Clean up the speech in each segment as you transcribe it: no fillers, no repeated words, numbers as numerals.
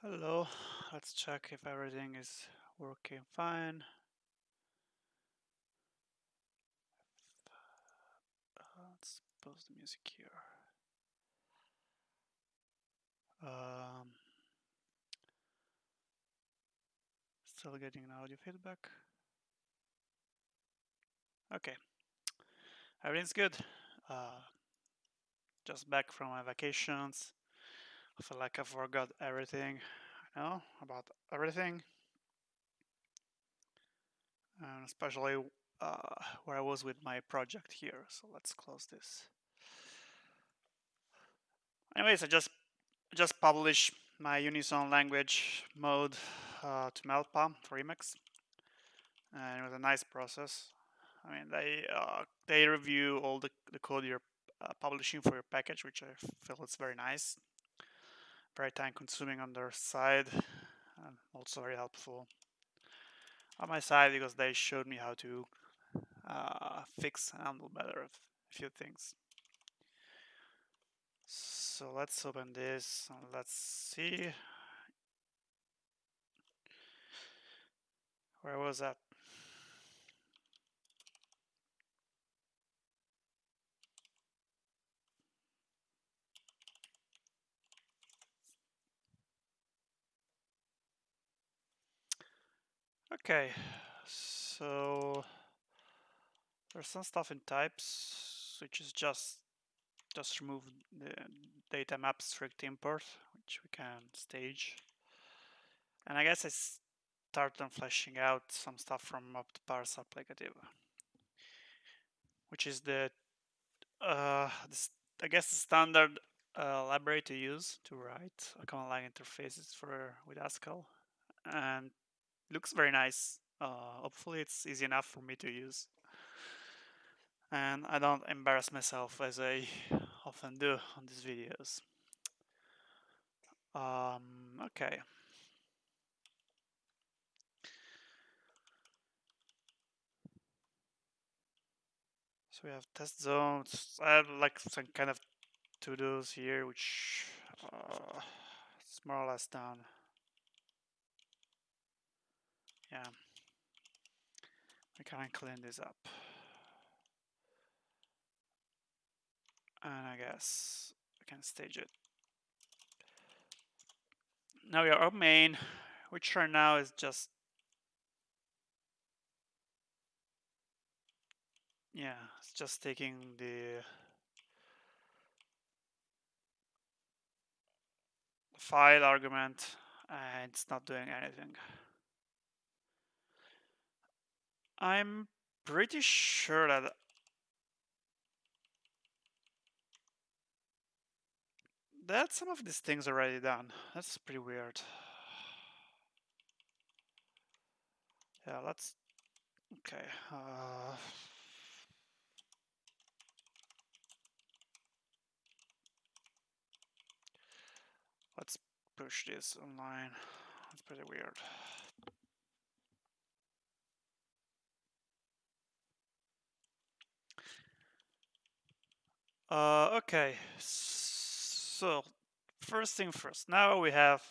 Hello, let's check if everything is working fine. Let's pause the music here. Still getting an audio feedback. Okay, everything's good. Just back from my vacations. I feel like I forgot everything I know about everything, and especially where I was with my project here. So let's close this. Anyways, I just published my Unison language mode to Melpa for Emacs, and it was a nice process. I mean, they review all the code you're publishing for your package, which I feel is very nice, very time consuming on their side, and also very helpful on my side because they showed me how to fix and handle better a few things. So let's open this and let's see. Where was that? Okay, so there's some stuff in types, which is just remove the data map strict import, which we can stage. And I guess I start on fleshing out some stuff from optparse-applicative, which is I guess the standard library to use to write a command line interfaces with Haskell, and looks very nice. Hopefully it's easy enough for me to use, and I don't embarrass myself as I often do on these videos. Okay. So we have test zones. I have like some kind of to-dos here, which it's more or less done. Yeah, we can clean this up. And I guess we can stage it. Now we are our main, which right now is just, yeah, it's just taking the file argument and it's not doing anything. I'm pretty sure that some of these things are already done. That's pretty weird. Yeah, let's, okay. Let's push this online. That's pretty weird. Okay, so first thing first. Now we have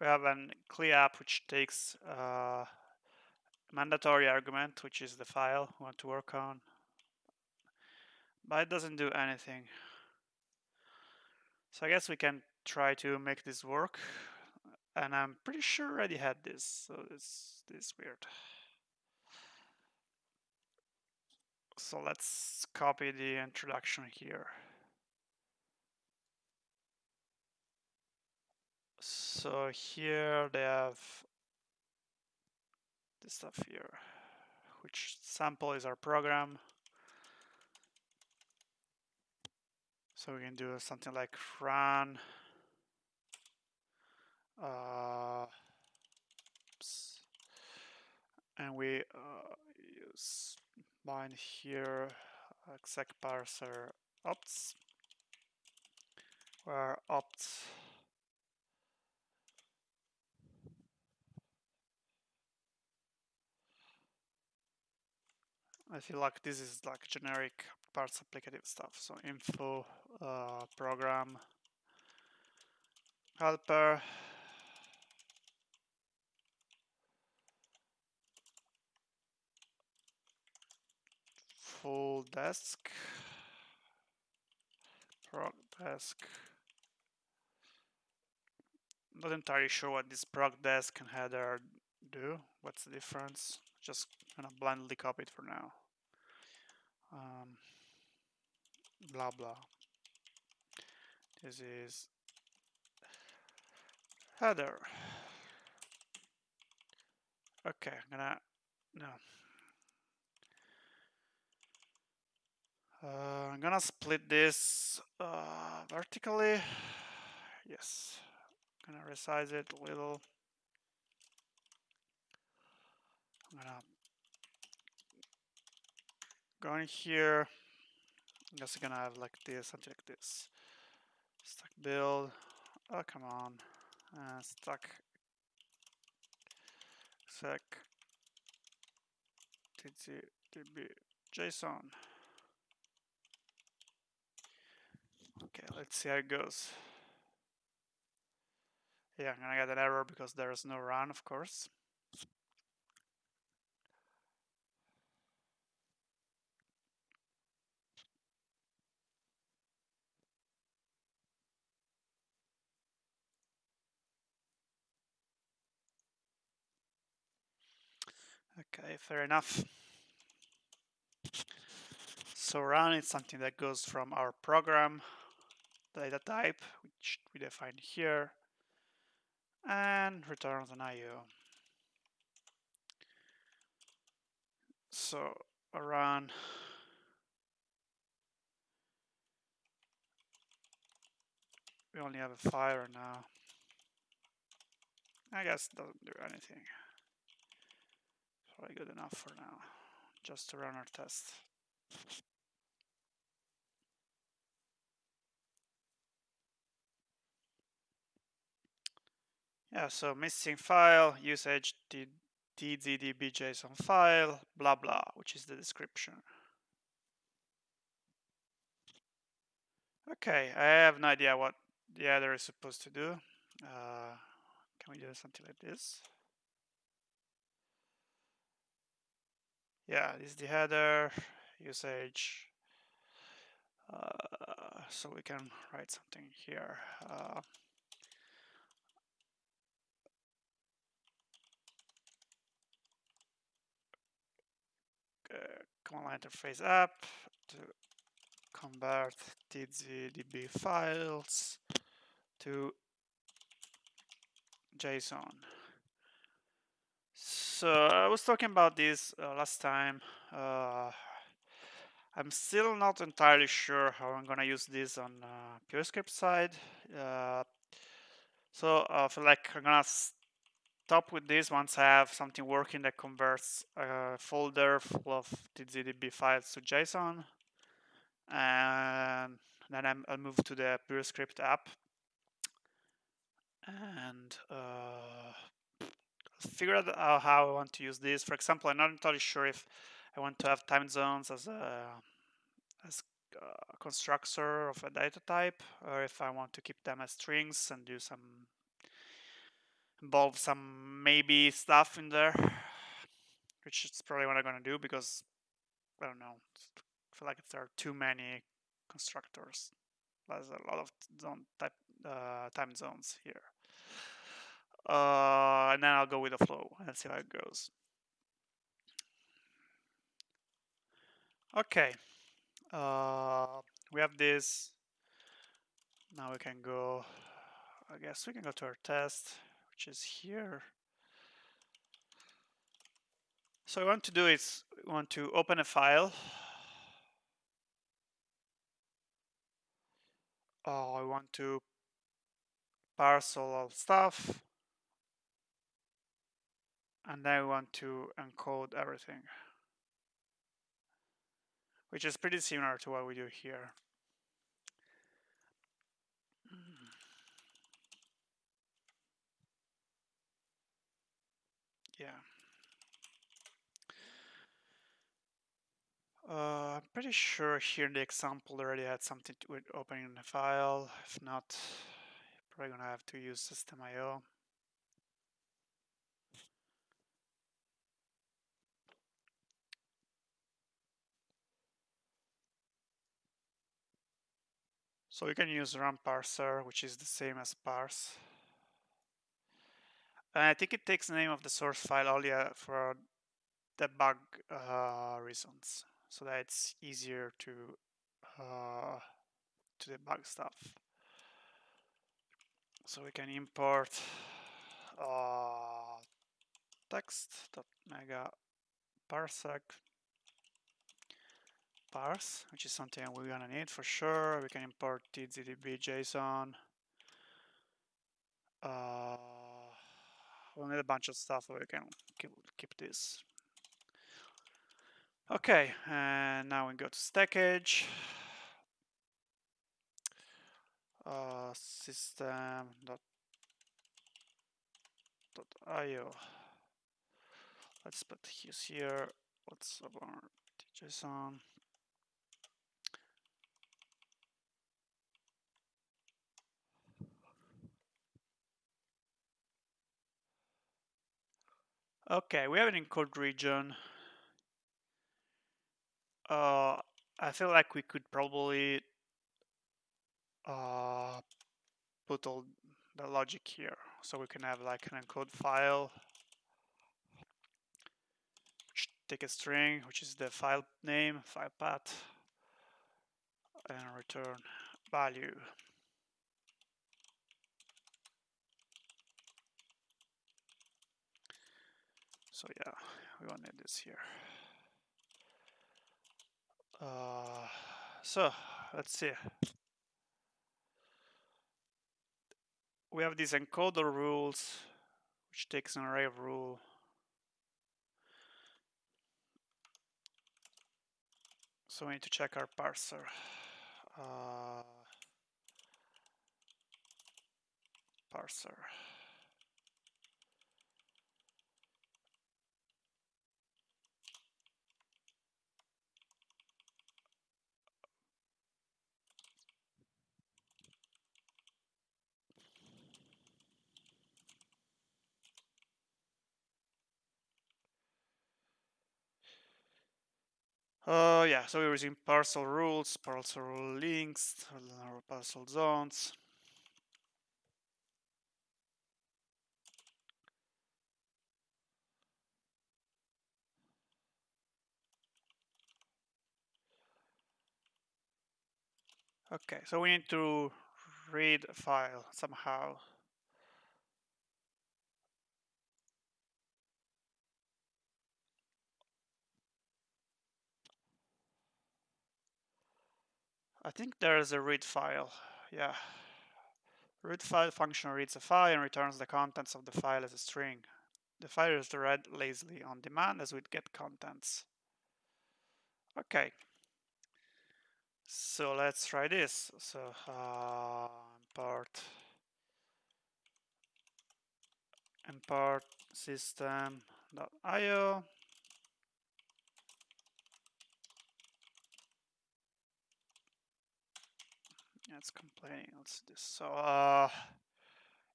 an CLI app which takes mandatory argument, which is the file we want to work on, but it doesn't do anything. So I guess we can try to make this work, and I'm pretty sure I already had this, so this is weird. So let's copy the introduction here. So here they have this stuff here, which sample is our program. So we can do something like run and we use bind here exec parser opts, where opt I feel like this is like generic parts applicative stuff. So info program helper full desk, prog desk. Not entirely sure what this prog desk and header do. What's the difference? Just gonna blindly copy it for now. Blah blah. This is header. Okay, I'm gonna no. I'm gonna split this vertically. Yes. I'm gonna resize it a little. I'm gonna go in here. I'm just gonna have like this, something like this. Stack build. Oh, come on. Stack sec tzdb JSON. Okay, let's see how it goes. Yeah, I'm gonna get an error because there is no run, of course. Okay, fair enough. So run is something that goes from our program data type, which we define here, and returns an IO. So run we only have a file now. I guess it doesn't do anything. Probably good enough for now, just to run our test. Yeah, so missing file, usage tzdb JSON file, blah blah, which is the description. Okay, I have no idea what the header is supposed to do. Can we do something like this? Yeah, this is the header, usage. So we can write something here. Command line interface app to convert tzdb files to JSON. So I was talking about this last time. I'm still not entirely sure how I'm gonna use this on PureScript side. So I feel like I'm gonna stop with this once I have something working that converts a folder full of tzdb files to JSON, and then I'll move to the PureScript app and figure out how I want to use this. For example, I'm not entirely sure if I want to have time zones as a constructor of a data type, or if I want to keep them as strings and do some involve some maybe stuff in there, which is probably what I'm gonna do because I don't know. I feel like there are too many constructors. There's a lot of zone type time zones here. And then I'll go with the flow and see how it goes. Okay, we have this. Now we can go, I guess we can go to our test, which is here. So what we want to do is we want to open a file. I want to parse all our stuff. And then we want to encode everything, which is pretty similar to what we do here. Yeah. I'm pretty sure here in the example they already had something with opening the file. If not, probably gonna have to use system.io. So you can use run parser, which is the same as parse. And I think it takes the name of the source file only for debug reasons, so that it's easier to debug stuff. So we can import text.mega parsec parse, which is something we're gonna need for sure. We can import tzdb JSON. We'll need a bunch of stuff, but we can keep this. Okay, and now we go to stackage. System.io. Let's put his here. What's about JSON? Okay, we have an encode region. I feel like we could probably put all the logic here, so we can have like an encode file, which take a string, which is the file name, file path, and return value. So yeah, we want to need this here. So let's see. We have these encoder rules, which takes an array of rule. So we need to check our parser. Parser. Yeah, so we're using parcel rules, parcel rule links, parcel zones. Okay, so we need to read a file somehow. I think there is a read file. Yeah. Read file function reads a file and returns the contents of the file as a string. The file is read lazily on demand as we get contents. Okay. So let's try this. So import system.io. It's complaining. Let's do this. So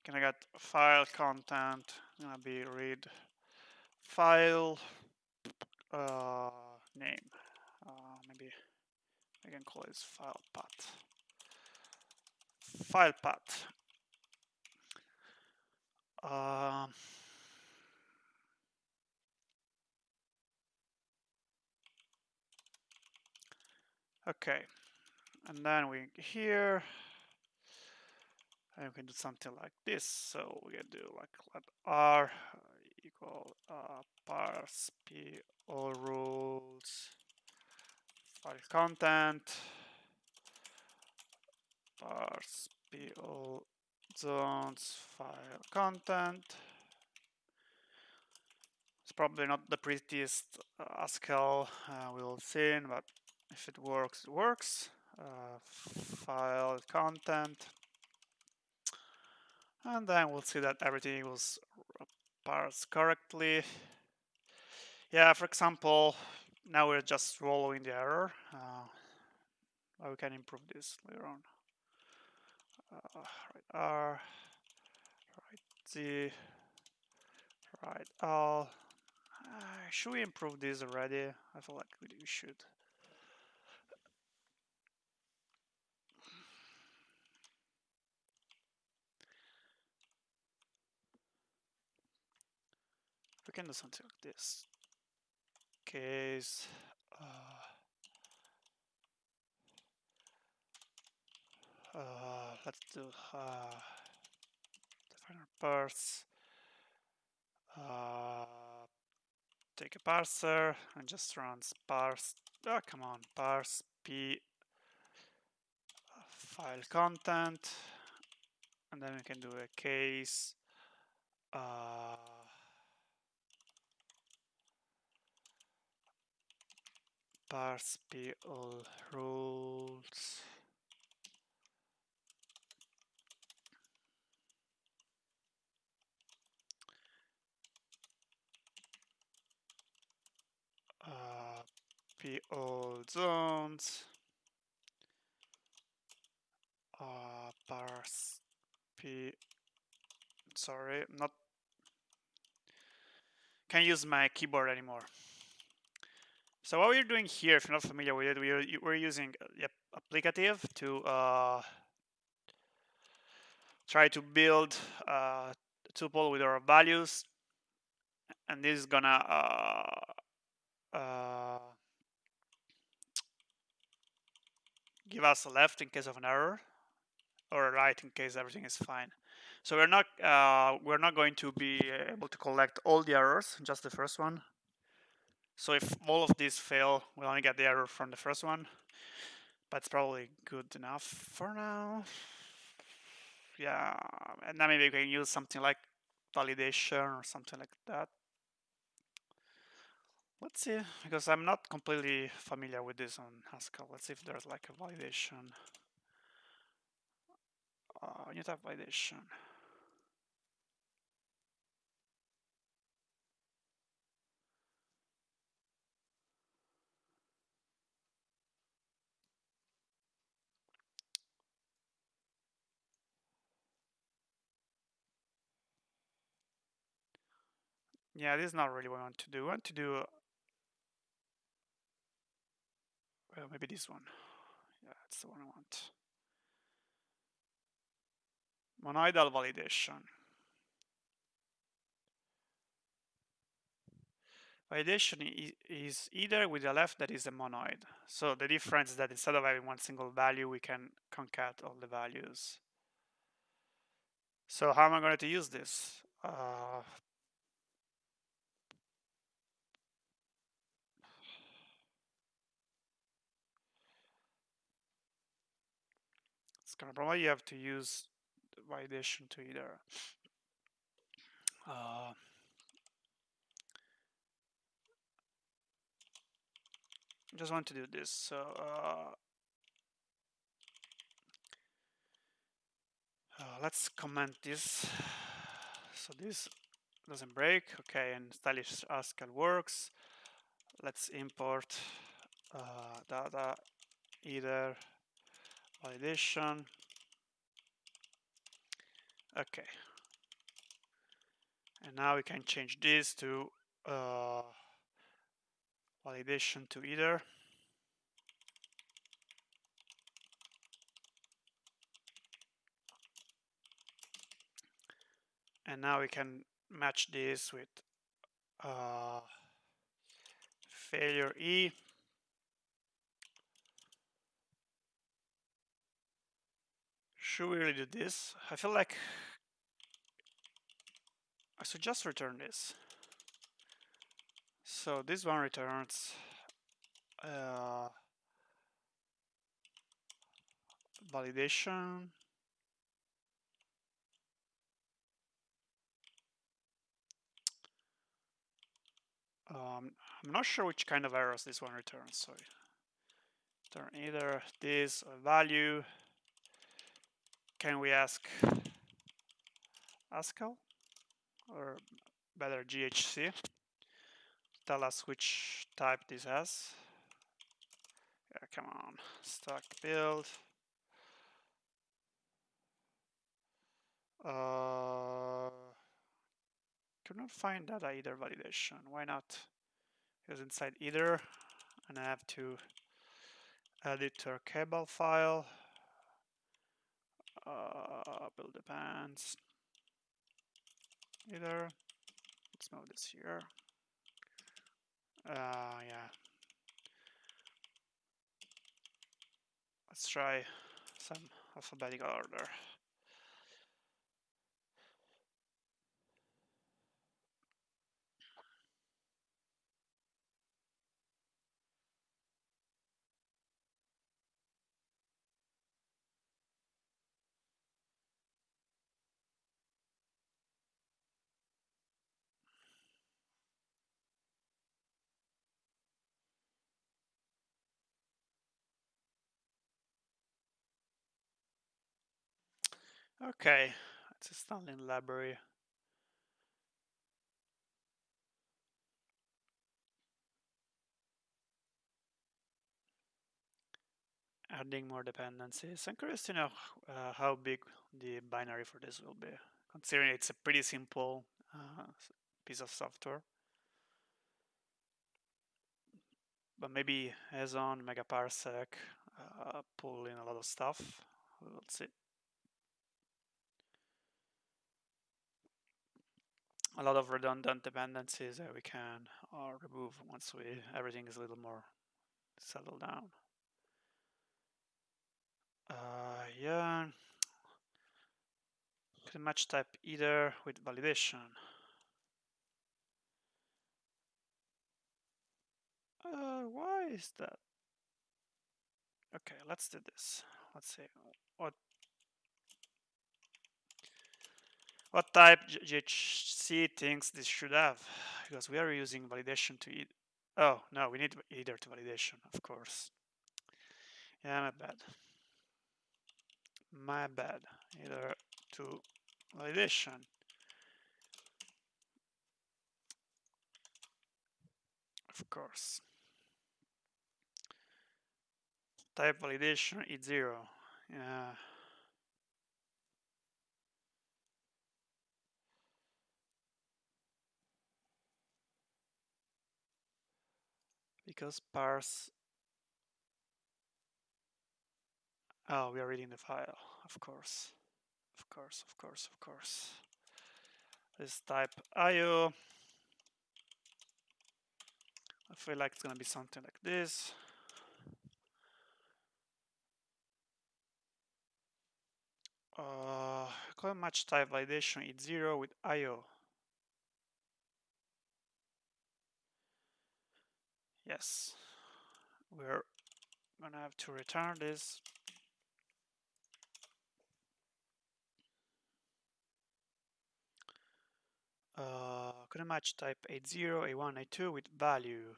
can I get file content? Gonna be read file name. Maybe I can call this file path. File path. Okay, and then we here, and we can do something like this. So we can do like let r equal parse p all rules file content parse p all zones file content. It's probably not the prettiest haskell we'll see, but if it works, it works. File content, and then we'll see that everything was parsed correctly. Yeah, for example, now we're just swallowing the error. We can improve this later on. Write R, write Z, write L. Should we improve this already? I feel like we should. can do something like this. Case let's do definer parse. Take a parser and just runs parse. Oh, come on, parse p file content, and then we can do a case parse p all rules. P all zones. Parse p. Sorry, not. Can't use my keyboard anymore. So what we're doing here, if you're not familiar with it, we're using applicative to try to build a tuple with our values, and this is gonna give us a left in case of an error, or a right in case everything is fine. So we're not going to be able to collect all the errors, just the first one. So if all of these fail, we'll only get the error from the first one. But it's probably good enough for now. Yeah, and then maybe we can use something like validation or something like that. Let's see, because I'm not completely familiar with this on Haskell. Let's see if there's like a validation. New type validation. Yeah, this is not really what I want to do. I want to do well, maybe this one. Yeah, that's the one I want. Monoidal validation. Validation is either with the left that is a monoid. So the difference is that instead of having one single value, we can concat all the values. So how am I going to use this? It's going to probably you have to use validation to either just want to do this. So let's comment this. So this doesn't break. Okay, and stylish haskell works. Let's import data either validation. Okay. And now we can change this to validation to either. And now we can match this with failure E. Should we really do this? I feel like I should just return this. So this one returns validation. I'm not sure which kind of errors this one returns. So return either this or value. Can we ask Haskell or better GHC? Tell us which type this has. Yeah, come on, stack build. Could not find data either validation. Why not? Because inside either, and I have to edit our cable file. Build depends either. Let's move this here. Yeah. Let's try some alphabetical order. Okay, it's a Stalin library. Adding more dependencies. I'm curious to know how big the binary for this will be, considering it's a pretty simple piece of software. But maybe as on megaparsec, pull in a lot of stuff. We'll see. A lot of redundant dependencies that we can remove once everything is a little more settled down. Yeah, can match type either with validation. Why is that? Okay, let's do this. Let's see what type GHC thinks this should have, because we are using validation to oh no, we need either to validation, of course. Yeah, my bad. Either to validation. Of course. Type validation is 0. Yeah. Because parse. Oh, we are reading the file. Of course. Of course, of course, of course. This type IO. I feel like it's gonna be something like this. Call match type validation is 0 with IO. Yes, we're gonna have to return this. Gonna match type A0, A1, A2 with value.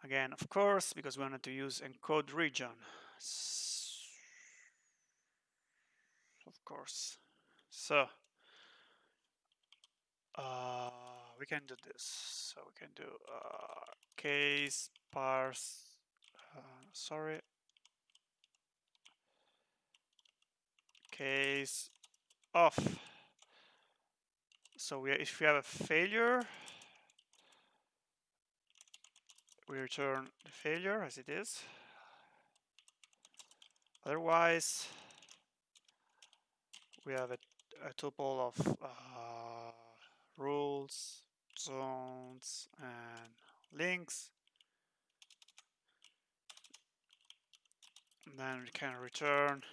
Again, of course, because we wanted to use encode region. Of course. So we can do this. So we can do case parse. Sorry. Case off. So if we have a failure, we return the failure as it is. Otherwise, we have a tuple of rules, zones, and links. And then we can return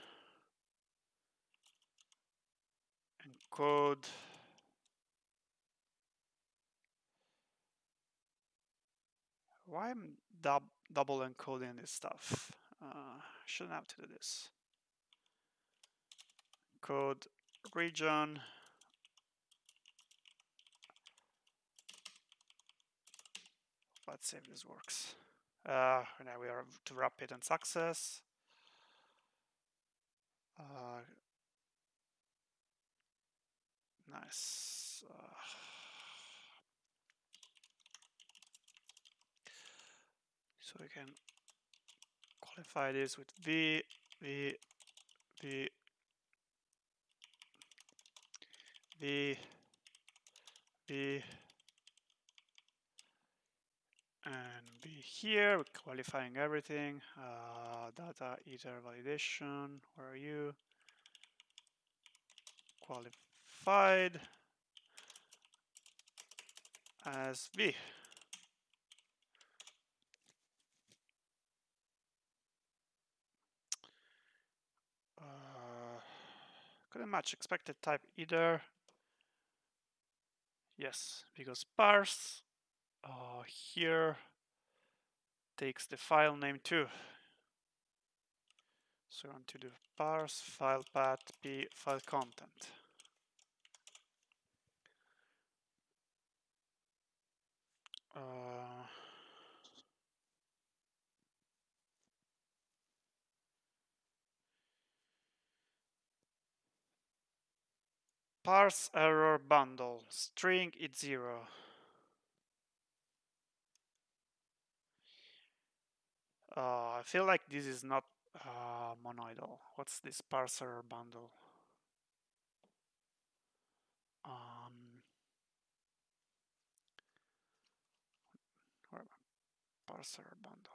encode. Why am double encoding this stuff? Shouldn't have to do this. Code region. Let's see if this works. Now we are to rapid and success. Nice. So we can qualify this with V, V, V, V, V, and B here. We're qualifying everything. Data either validation. Where are you? Qualified. as v. Couldn't match expected type either. Yes, because parse here takes the file name too. So I'm going to do parse file path p file content. Parse error bundle string it 0. I feel like this is not monoidal. What's this parse error bundle? Where parse error bundle?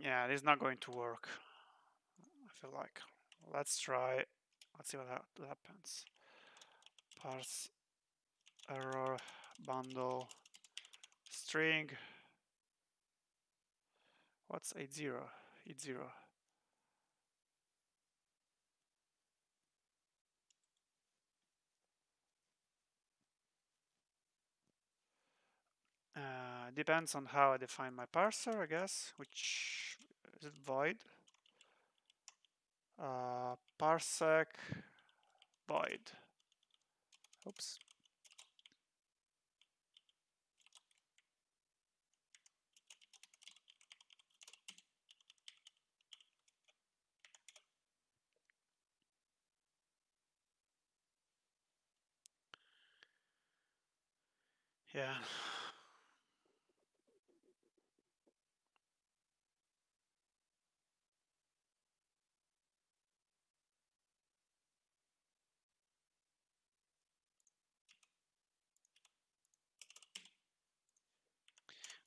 Yeah, this is not going to work. I feel like. Let's try. Let's see what happens. Parse error bundle string. What's 80? 80. Depends on how I define my parser, I guess, which is void. Parsec void. Oops. Yeah.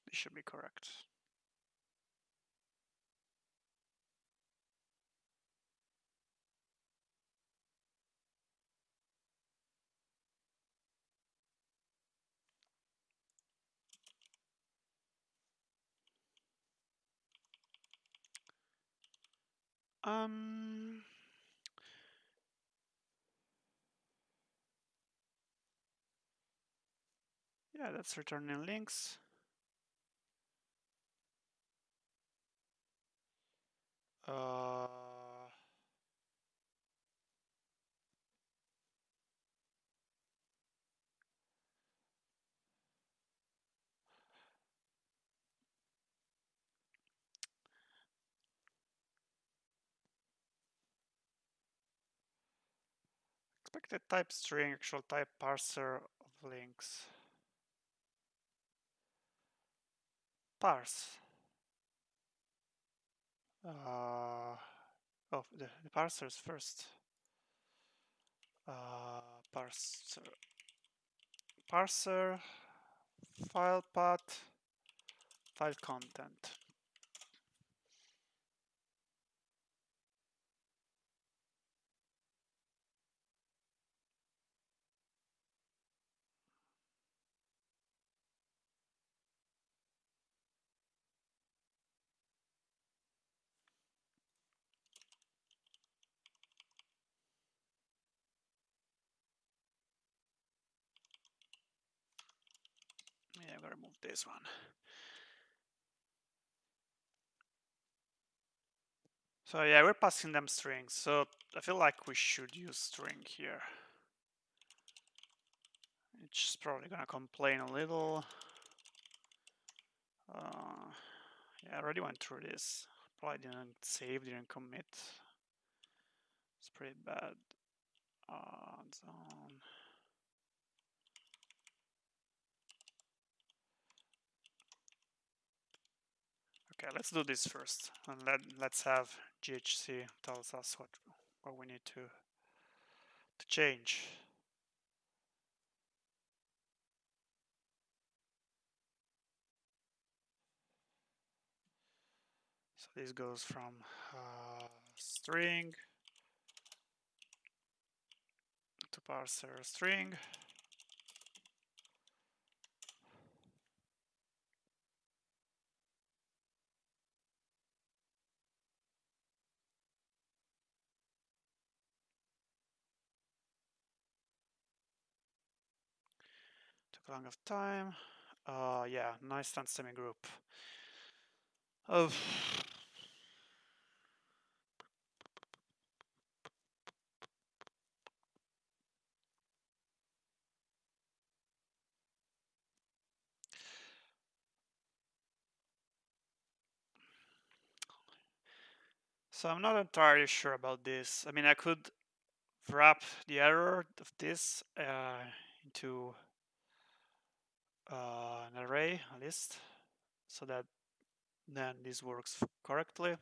This should be correct. Yeah, that's returning links. Expected type string, actual type parser of links. Parse. Oh, the parsers first. Parser, file path, file content. Yeah, I'm gonna remove this one. So yeah, we're passing them strings. So I feel like we should use string here. It's probably gonna complain a little. Yeah, I already went through this. Probably didn't save, didn't commit. It's pretty bad. Zone. Okay, let's do this first, and let's have GHC tells us what we need to change. So this goes from string to parser string. Took a long of time. Yeah, nice and semi-group. Oh. So I'm not entirely sure about this. I mean, I could wrap the error of this into an array, a list, so that then this works correctly.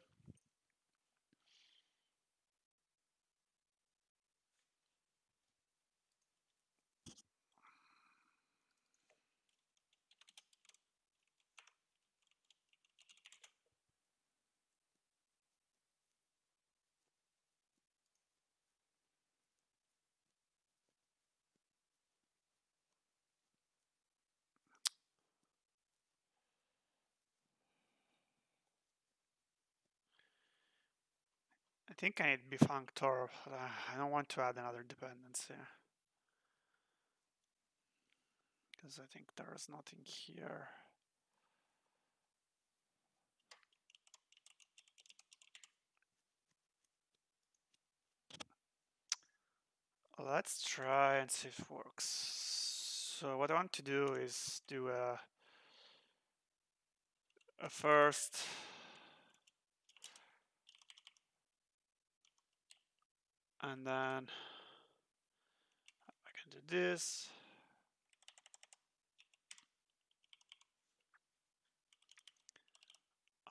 I think I need befunctor. I don't want to add another dependency because I think there's nothing here. Let's try and see if it works. So what I want to do is do a first and then I can do this.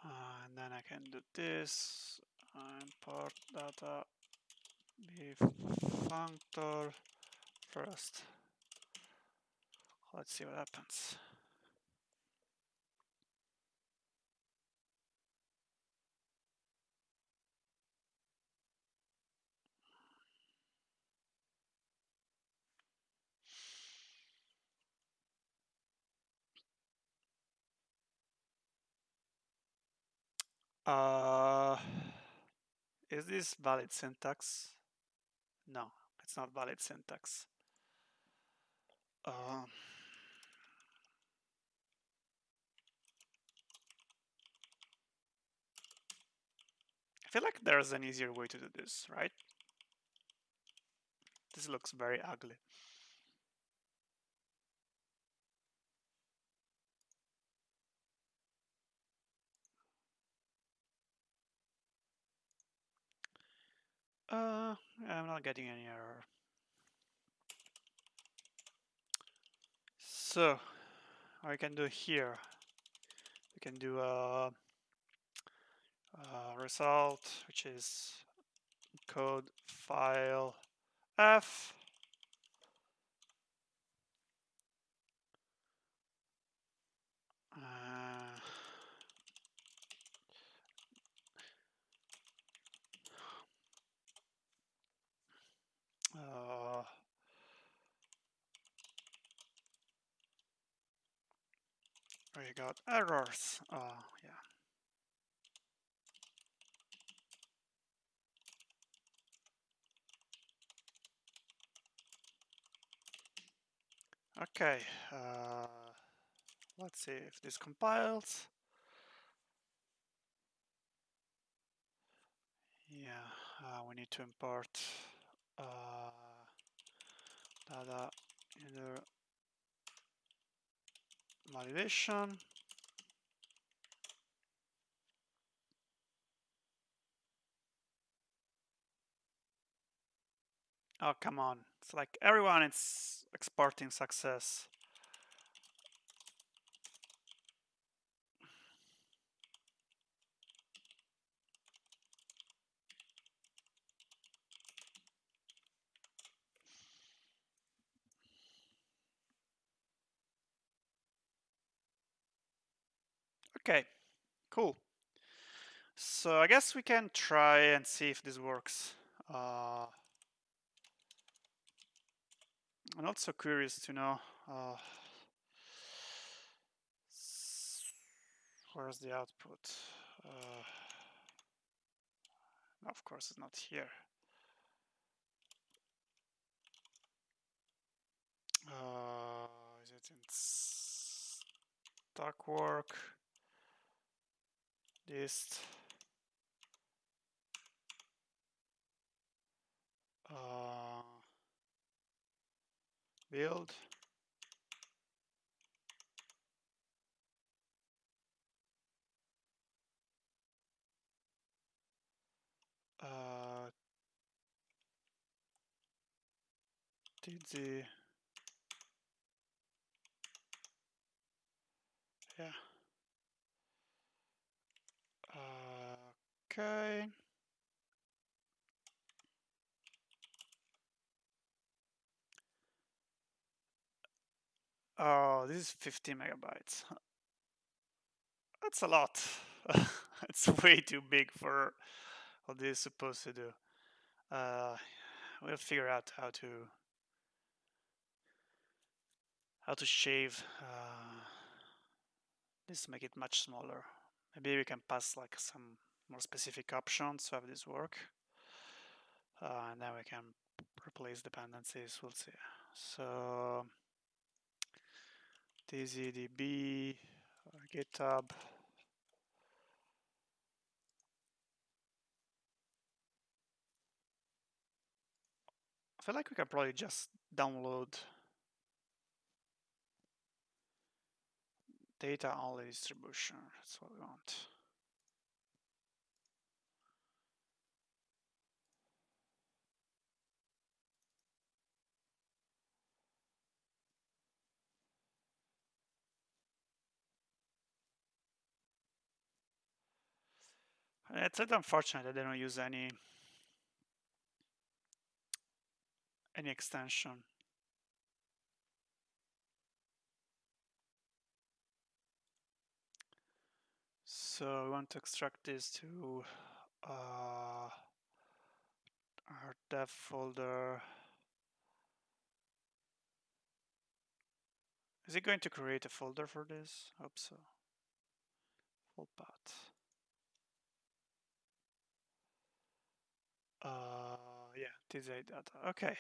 And then I can do this. Import data befunctor first. Let's see what happens. Is this valid syntax? No, it's not valid syntax. I feel like there's an easier way to do this, right? This looks very ugly. I'm not getting any error. So, what we can do here, we can do a result, which is code file f. We got errors. Yeah. Okay. Let's see if this compiles. Yeah, we need to import data inner validation. Oh, come on. It's like everyone is exporting success. Okay, cool. So I guess we can try and see if this works. I'm also curious to know where's the output. Of course, it's not here. Is it in stock work? List. Build. tz. Yeah. Okay. Oh, this is 50 megabytes. That's a lot. It's way too big for what this is supposed to do. We'll figure out how to shave this to make it much smaller. Maybe we can pass like some more specific options to have this work. And then we can replace dependencies. We'll see. So tzdb or GitHub. I feel like we can probably just download data only distribution. That's what we want. It's a bit unfortunate that they don't use any extension. So we want to extract this to our dev folder. Is it going to create a folder for this? Hope so. Full path. Yeah, tza data. Okay.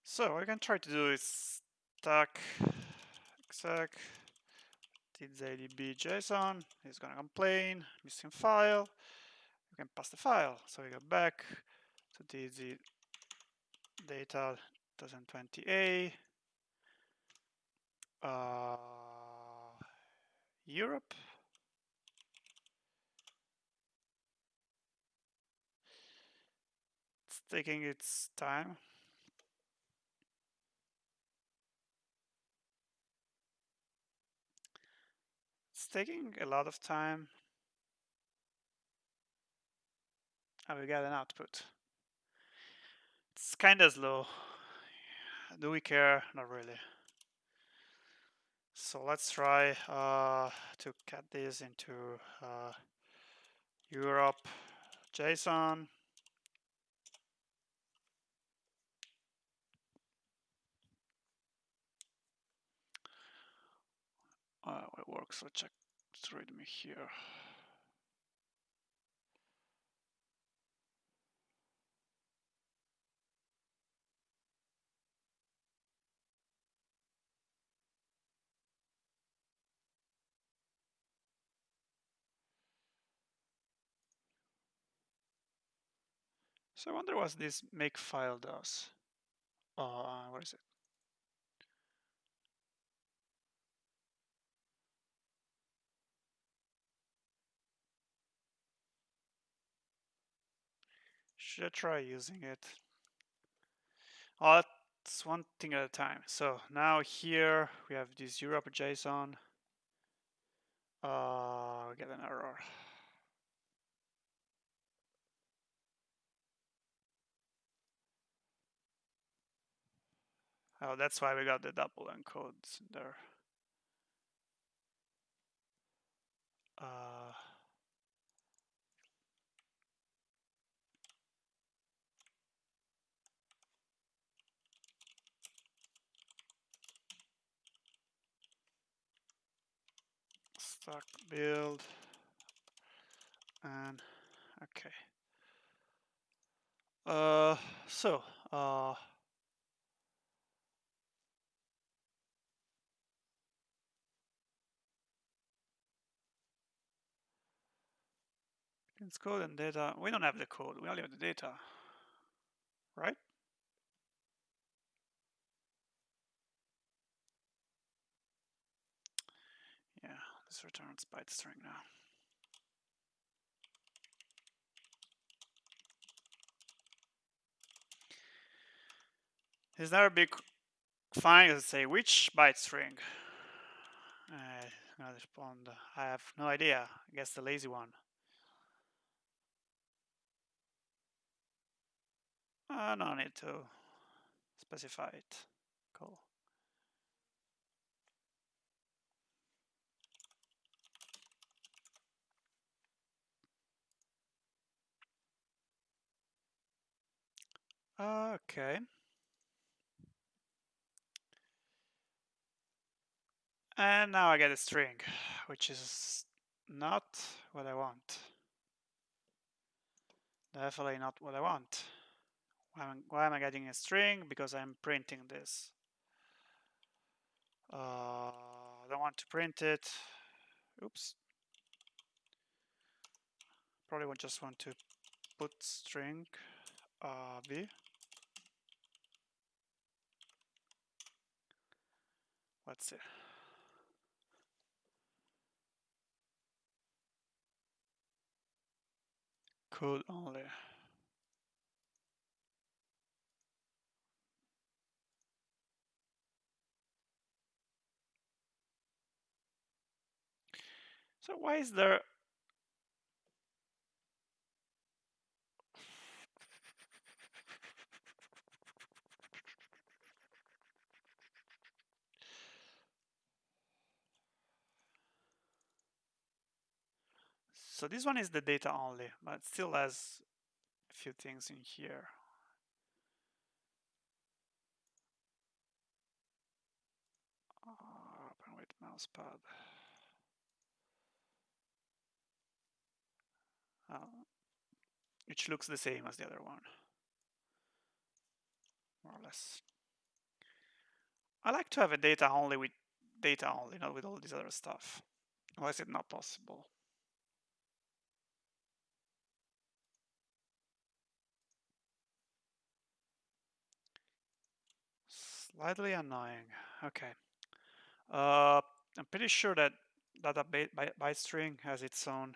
So what we can try to do is stack exec tzdb JSON. It's gonna complain, missing file. We can pass the file. So we go back to tz data 2020a. Europe. It's taking its time. It's taking a lot of time. And we got an output. It's kind of slow. Do we care? Not really. So let's try to cut this into Europe JSON. It works. So check readme here. So I wonder what this make file does. Where is it? Should I try using it? Oh, that's one thing at a time. So now here we have this Europe JSON. Get an error. Oh, that's why we got the double encodes there. stack build and okay. So it's code and data. We don't have the code. We only have the data, right? Yeah, this returns byte string now. Is there a big fine to say which byte string? I'm gonna respond. I have no idea. I guess the lazy one. No need to specify it. Cool. Okay. And now I get a string, which is not what I want. Definitely not what I want. Why am I getting a string? Because I'm printing this. I don't want to print it. Oops. Probably would just want to put string v. Let's see. Code only. So why is there so this one is the data only, but it still has a few things in here. Open with mousepad. Which looks the same as the other one, more or less. I like to have a data only with data only, not with all this other stuff. Why is it not possible? Slightly annoying. Okay. I'm pretty sure that data byte string has its own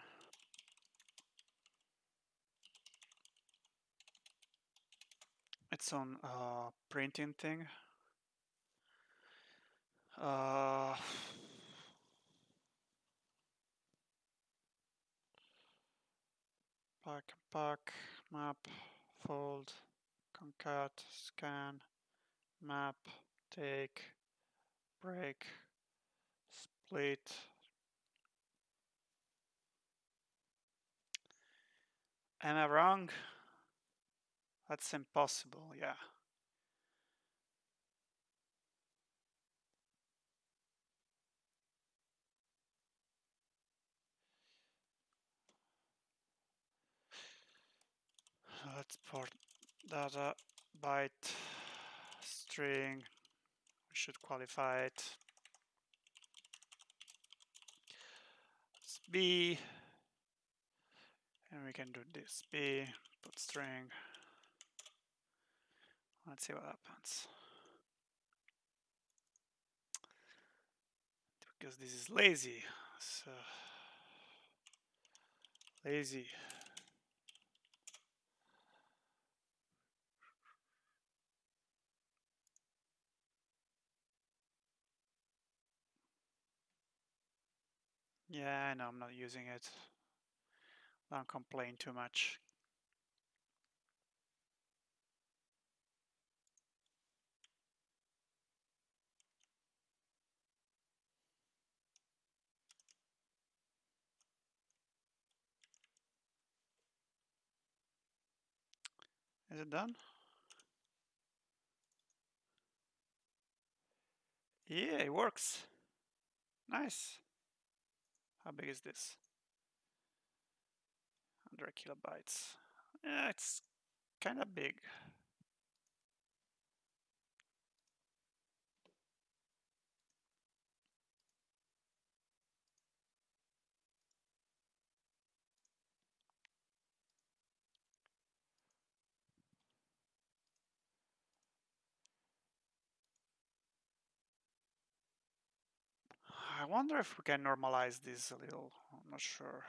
printing thing. Pack, map, fold, concat, scan, map, take, break, split. Am I wrong? That's impossible, yeah. Let's port data byte string. We should qualify it. It's B. And we can do this. B, put string. Let's see what happens. Because this is lazy. So lazy. Yeah, I know I'm not using it. Don't complain too much. Is it done? Yeah, it works. Nice. How big is this? 100 kilobytes. Yeah, it's kind of big. I wonder if we can normalize this a little. I'm not sure.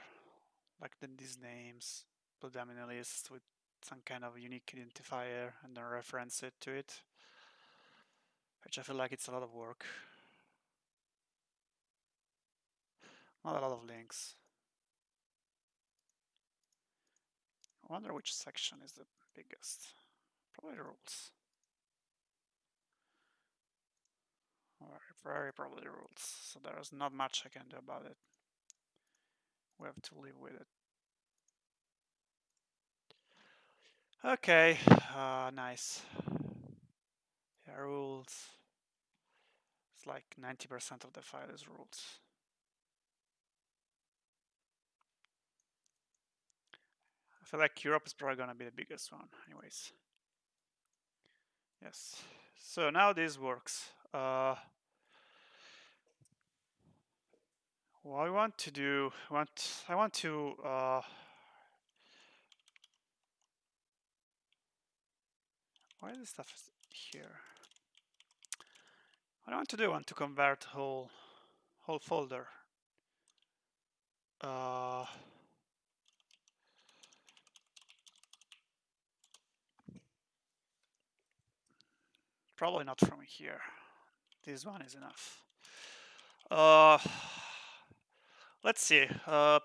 Like these names, put them in a list with some kind of unique identifier and then reference it to it, which I feel like it's a lot of work. Not a lot of links. I wonder which section is the biggest. Probably rules. Very probably rules. So there's not much I can do about it. We have to live with it. Okay, nice. Yeah, rules. It's like 90% of the file is rules. I feel like Europe is probably going to be the biggest one, anyways. Yes. So now this works. What I want to do, I want to why is this stuff here? What I want to do, I want to convert whole folder. Probably not from here. This one is enough. Let's see. I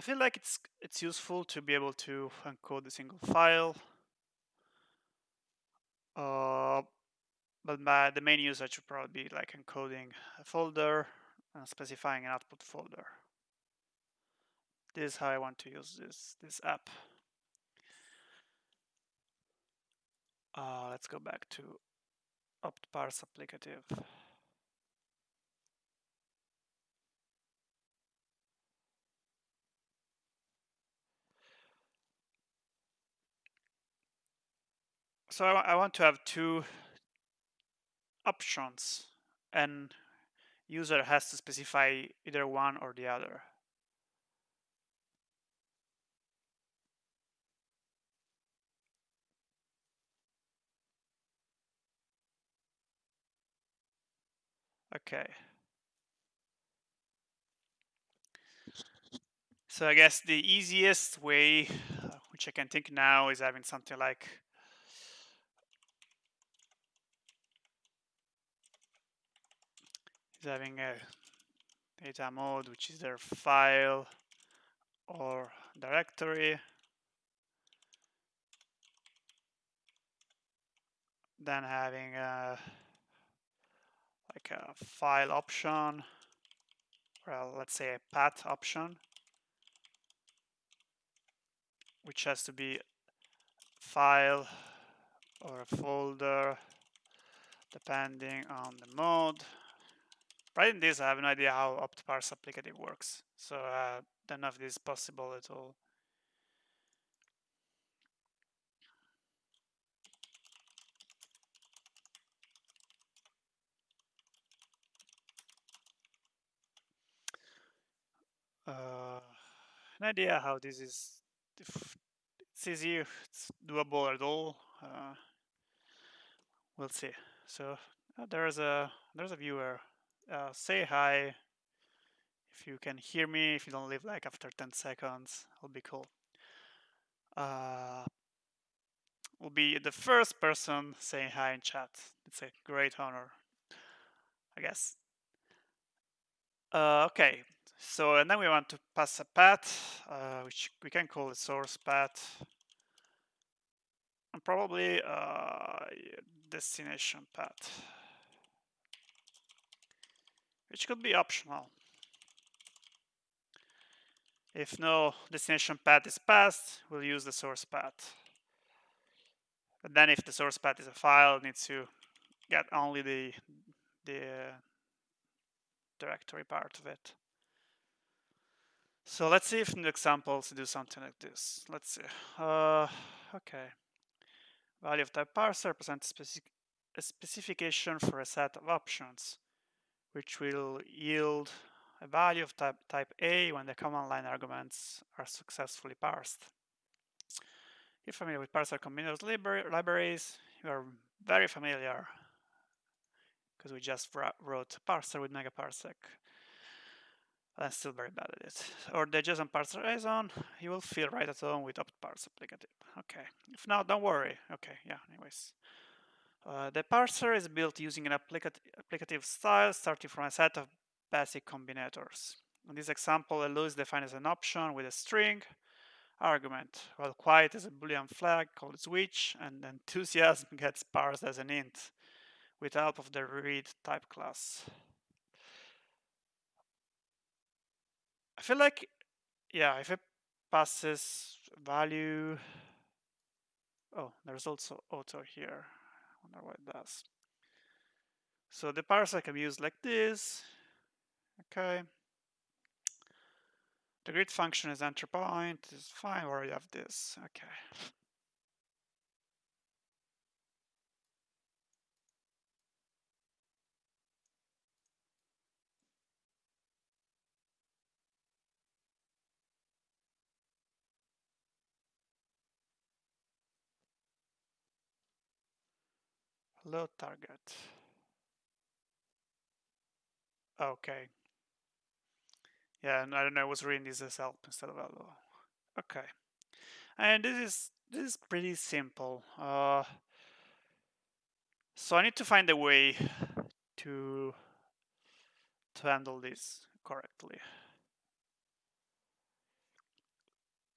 feel like it's useful to be able to encode a single file. But the main usage would probably be like encoding a folder and specifying an output folder. This is how I want to use this app. Let's go back to optparse-applicative. So I want to have two options, and user has to specify either one or the other. Okay. So I guess the easiest way, which I can think now, is having something like having a data mode, which is their file or directory. Then having like a file option, well, let's say a path option, which has to be file or a folder depending on the mode. Right in this, I have no idea how optparse-applicative works, so I don't know if this is possible at all. An idea how this is, if it's easy, it's doable at all. We'll see. So there's a viewer. Say hi if you can hear me. If you don't leave like after 10 seconds, it'll be cool. Will be the first person saying hi in chat. It's a great honor, I guess. Okay, so and then we want to pass a path, which we can call a source path, and probably destination path, which could be optional. If no destination path is passed, we'll use the source path. And then if the source path is a file, it needs to get only the directory part of it. So let's see if in the examples do something like this. Let's see. Okay. Value of type parser represents a specification for a set of options, which will yield a value of type A when the command line arguments are successfully parsed. If you're familiar with parser combiners libraries, you are very familiar because we just wrote parser with megaparsec. I'm still very bad at it. Or the JSON parser JSON, you will feel right at home with optparse-applicative. Okay, if not, don't worry. Okay, yeah, anyways. The parser is built using an applicative style starting from a set of basic combinators. In this example, a loose defined as an option with a string argument, while quiet is a boolean flag called switch, and enthusiasm gets parsed as an int with the help of the read type class. I feel like, yeah, if it passes value, oh, there's also auto here. I wonder what it does. So the parser can be used like this. Okay. The grid function is enter point. Is fine. We already have this. Okay. Load target. Okay. Yeah, and I don't know. I was reading this as help instead of hello. Okay. And this is pretty simple. So I need to find a way to handle this correctly.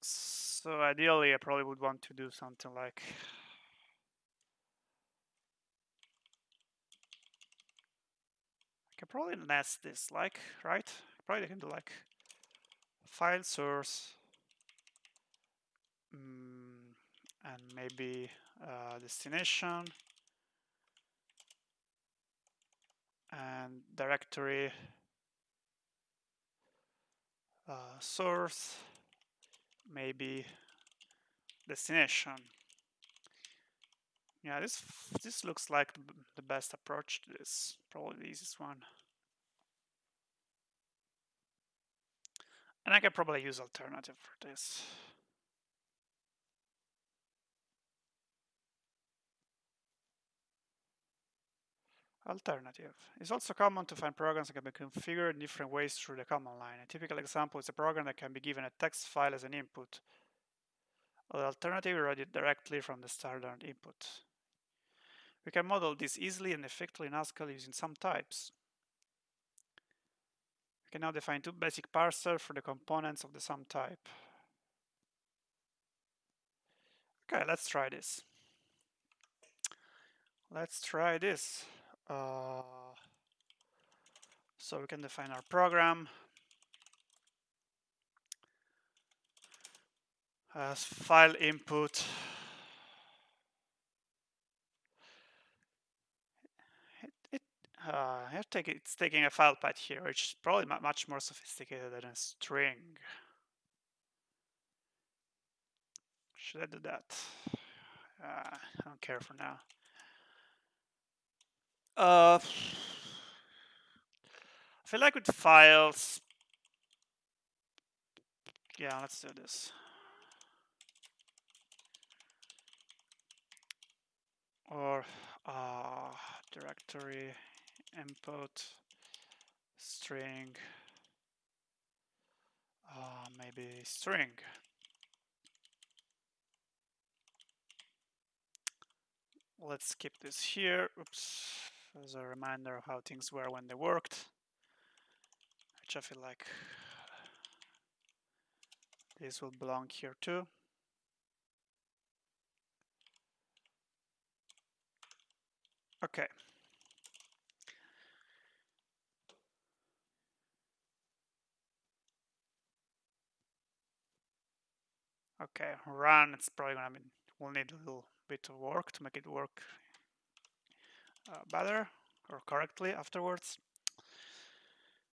So ideally, I probably would want to do something like I can probably nest this, like, right? Probably I can do like file source and maybe destination and directory source, maybe destination. Yeah, this looks like the best approach to this. Probably the easiest one. And I can probably use alternative for this. Alternative. It's also common to find programs that can be configured in different ways through the command line. A typical example is a program that can be given a text file as an input. Or the alternative, read it directly from the standard input. We can model this easily and effectively in Haskell using some types. We can now define two basic parsers for the components of the sum type. Okay, let's try this. Let's try this. So we can define our program as file input. It's taking a file path here, which is probably much more sophisticated than a string. Should I do that? I don't care for now. I feel like with files, yeah, let's do this. Or directory input string, maybe string. Let's skip this here. Oops, as a reminder of how things were when they worked, which I feel like this will belong here too. Okay. Okay, run. It's probably gonna be, we'll need a little bit of work to make it work better or correctly afterwards.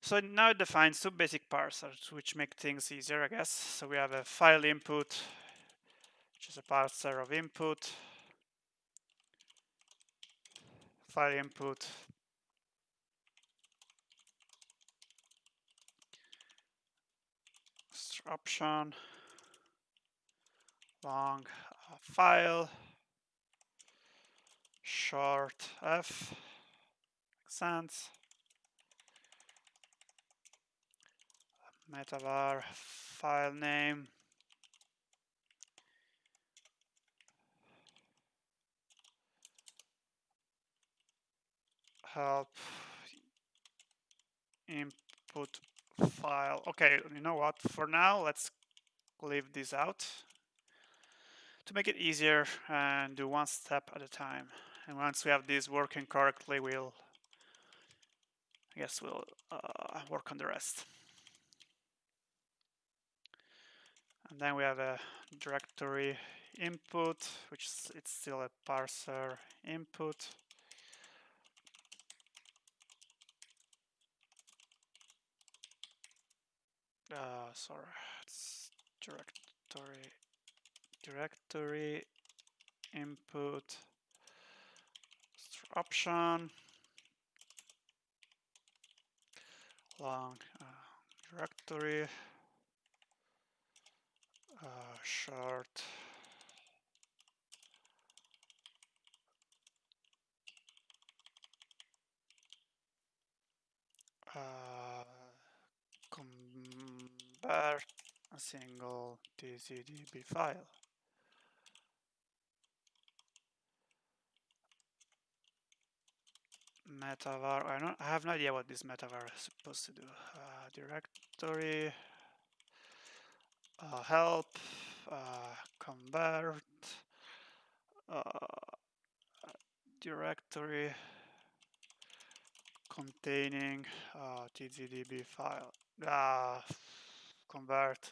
So now it defines two basic parsers, which make things easier, I guess. So we have a file input, which is a parser of input, file input, option, long file, short f, makes sense, metavar, file name, help, input file. Okay, you know what? For now, let's leave this out to make it easier and do one step at a time. And once we have this working correctly, we'll work on the rest. And then we have a directory input, which is, it's still a parser input. Sorry, it's directory input option long directory short convert a single tzdb file. Metavar, I have no idea what this metavar is supposed to do. Directory help convert directory containing tzdb file. Convert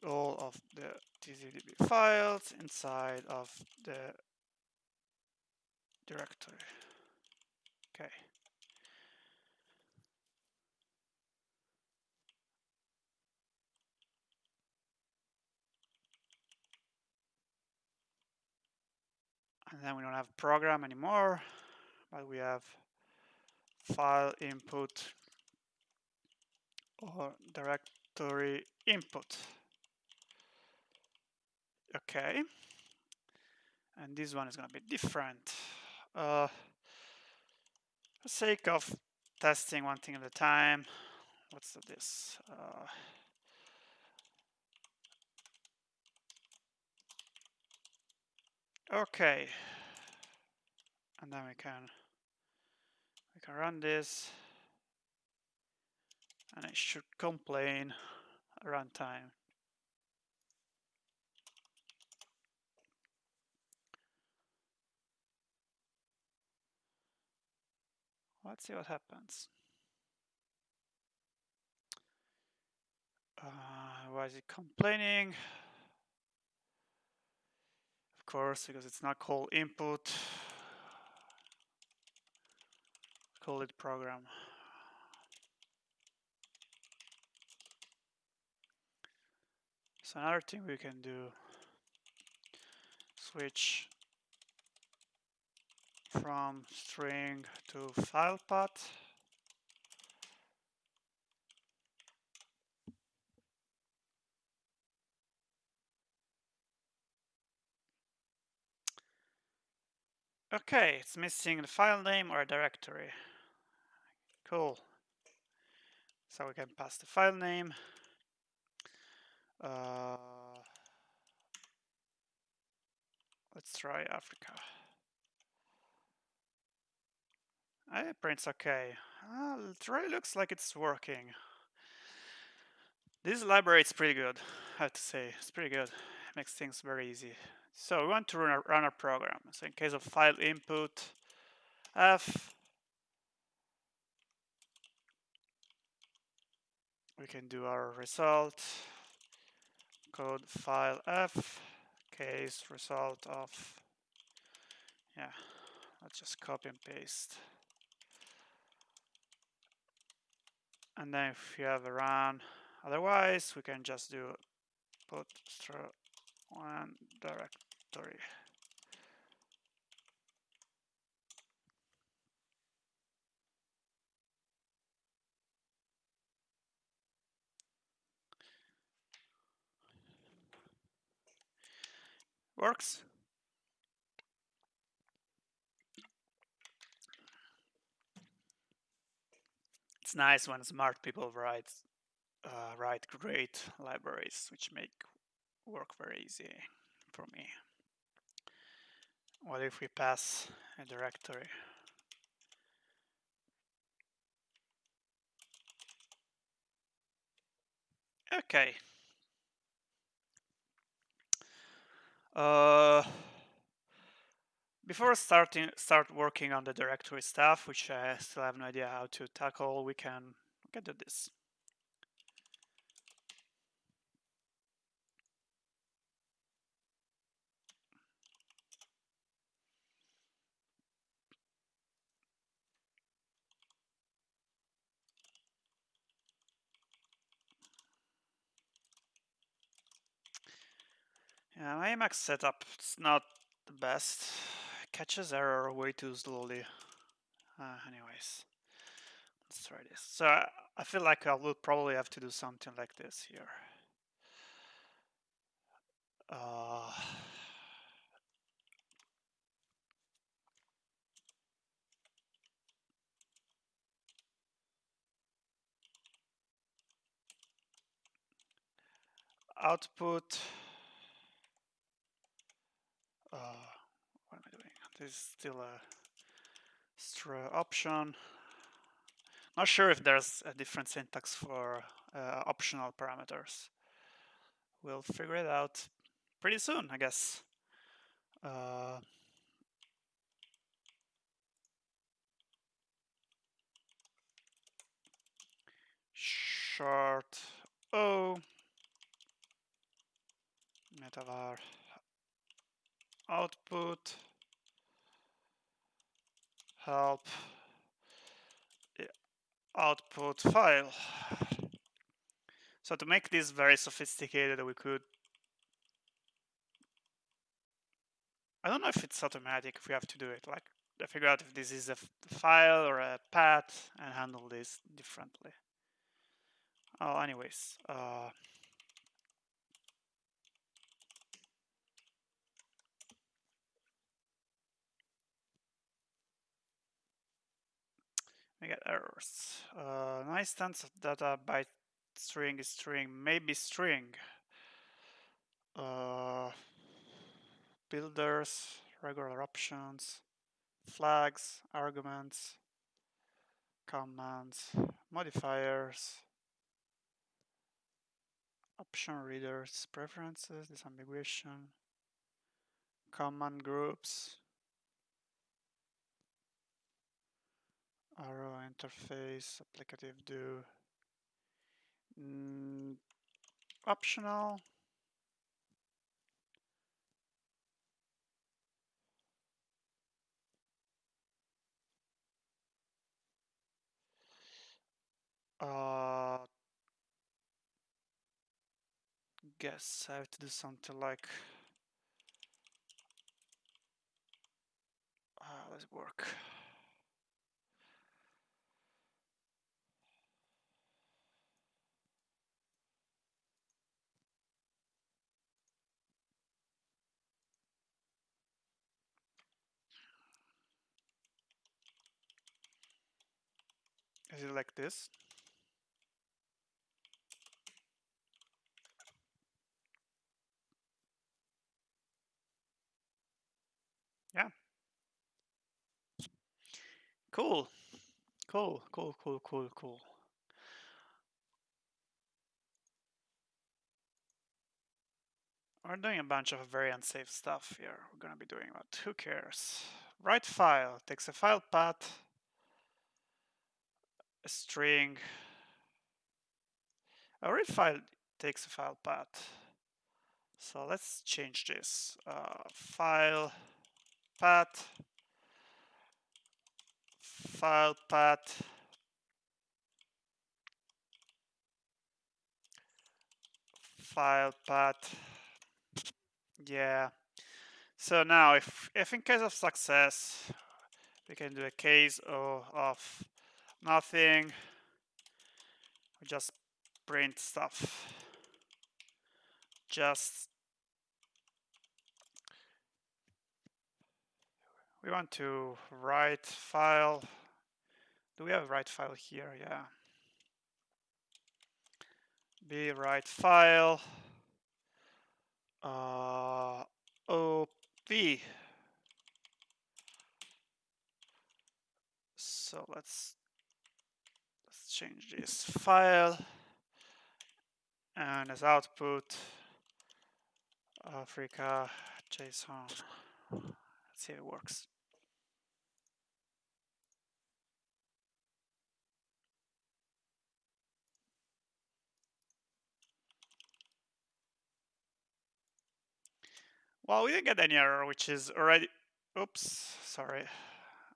all of the tzdb files inside of the directory. Okay. And then we don't have program anymore, but we have file input or directory input. Okay. And this one is going to be different. For the sake of testing one thing at a time, let's do this. Okay. And then we can run this, and it should complain runtime. Let's see what happens. Why is it complaining? Of course, because it's not called input. Call it program. So another thing we can do, switch from string to file path. Okay, it's missing the file name or a directory. Cool. So we can pass the file name. Let's try Africa. It prints okay. It really looks like it's working. This library is pretty good, I have to say. It's pretty good. It makes things very easy. So we want to run our program. So in case of file input, F, we can do our result, code file F, case result of, yeah, let's just copy and paste. And then if you have a run, otherwise we can just do put through one directory. Works. It's nice when smart people write great libraries, which make work very easy for me. What if we pass a directory? Okay. Before start working on the directory stuff, which I still have no idea how to tackle, we can do this. Yeah, my Emacs setup is not the best. Catches error way too slowly. Anyways, let's try this. So I feel like I will probably have to do something like this here. Uh, output. What am I doing? This is still a option. Not sure if there's a different syntax for optional parameters. We'll figure it out pretty soon, I guess. Short O metavar output help output file. So to make this very sophisticated, we could, I don't know if it's automatic, if we have to do it, like figure out if this is a file or a path and handle this differently. Oh, anyways, we get errors. No instance of data byte string is string, maybe string. Builders, regular options, flags, arguments, commands, modifiers, option readers, preferences, disambiguation, command groups, arrow interface, applicative do, optional, guess I have to do something like, let's work. Is it like this? Yeah. Cool. Cool. We're doing a bunch of very unsafe stuff here. We're gonna be doing what? Who cares? Write file takes a file path, a string. A read file takes a file path. So let's change this. File path, file path, file path. Yeah. So now, if in case of success, we can do a case of nothing. We just print stuff. Just we want to write file. Do we have a write file here? Yeah. B write file. OP. So let's change this file, and as output Africa JSON. Let's see if it works. Well, we didn't get any error, which is already. Oops, sorry.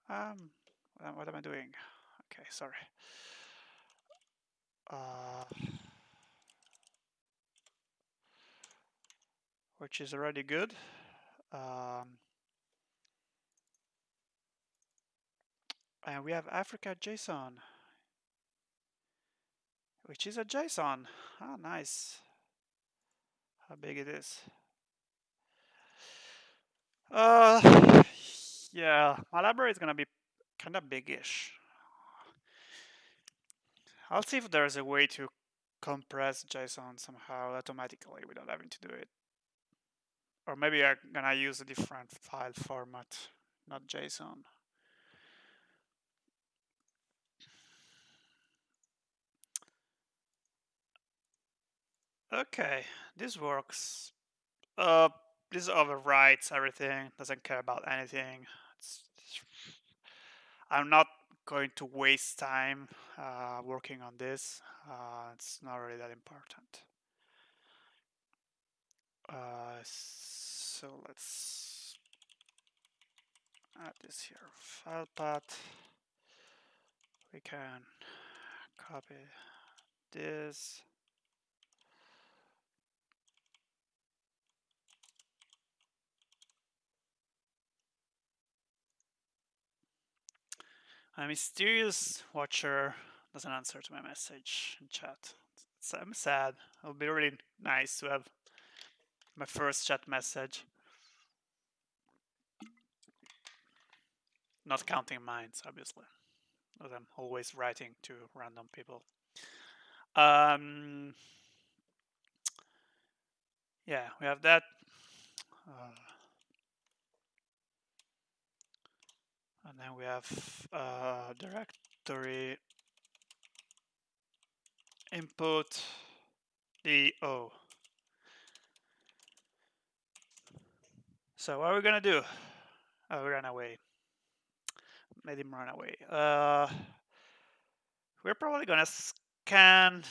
What am I doing? Okay, sorry. Which is already good. And we have Africa JSON, which is a JSON. Ah, nice. How big it is. Yeah, my library is gonna be kind of big-ish. I'll see if there's a way to compress JSON somehow automatically without having to do it. Or maybe I'm gonna use a different file format, not JSON. Okay, this works. This overwrites everything, doesn't care about anything. I'm not going to waste time working on this. It's not really that important. So let's add this here. File path. We can copy this. A mysterious watcher doesn't answer to my message in chat. So I'm sad. It would be really nice to have my first chat message. Not counting mines, obviously. But I'm always writing to random people. Yeah, we have that. And then we have directory input DO. So what are we gonna do? Oh, we ran away. Made him run away. We're probably gonna scan.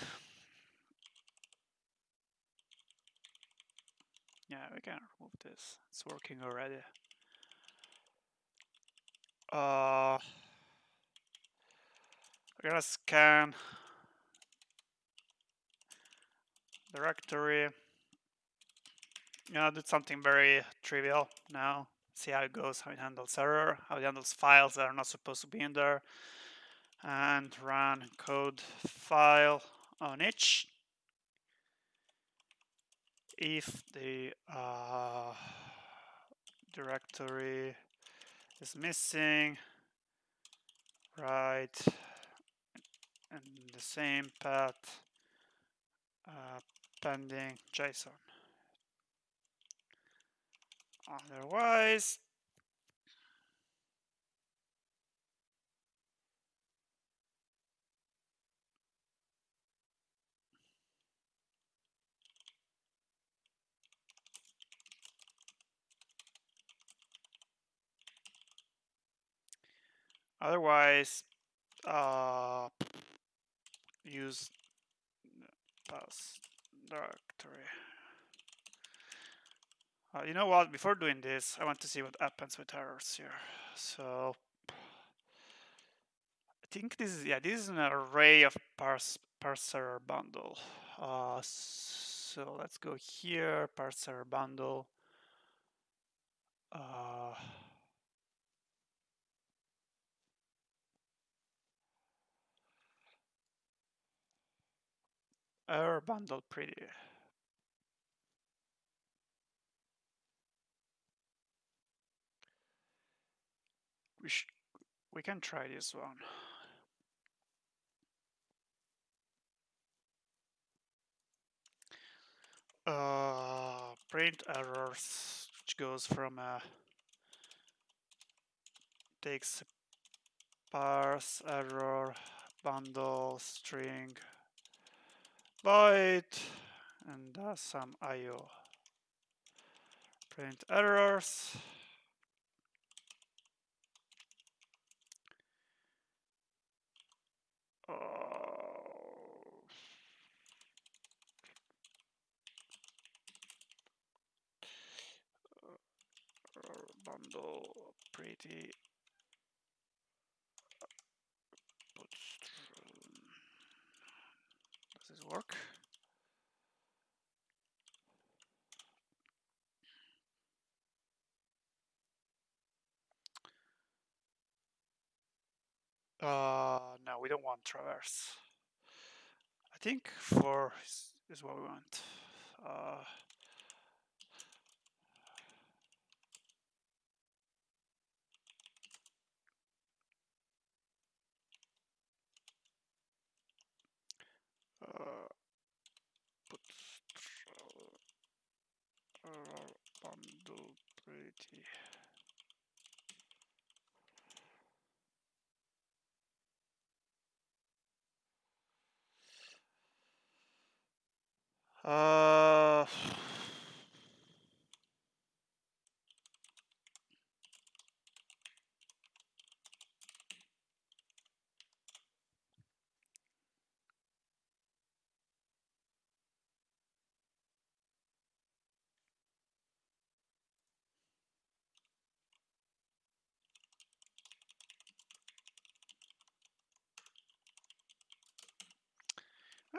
Yeah, we can remove this. It's working already. We're gonna scan directory. Did something very trivial now. See how it goes, how it handles error, how it handles files that are not supposed to be in there. And run code file on each. If the directory is missing, write in the same path pending JSON. Otherwise, use pass directory. You know what? Before doing this, I want to see what happens with errors here. So I think this is an array of parser bundle. So So let's go here, parser bundle. Error bundle pretty. We can try this one. Print errors, which goes from takes parse error bundle string byte and does some IO. Print errors. Bundle pretty. Does this work? No, we don't want traverse. I think 4 is what we want. Put bundle pretty.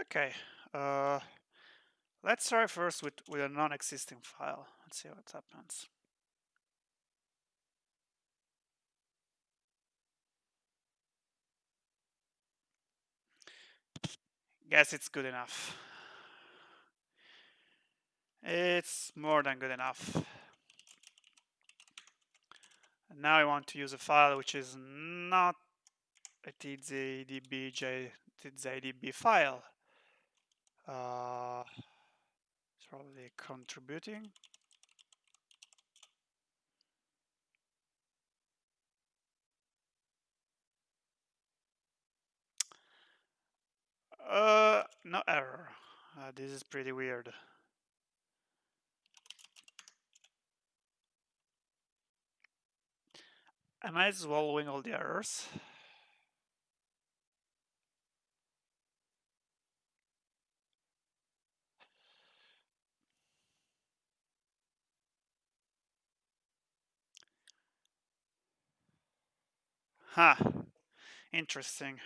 Okay. Let's try first with a non-existing file. Let's see what happens. Guess it's good enough. It's more than good enough. And now I want to use a file which is not a tzdb file. It's probably contributing. No error. This is pretty weird. Am I swallowing all the errors? Huh. Interesting.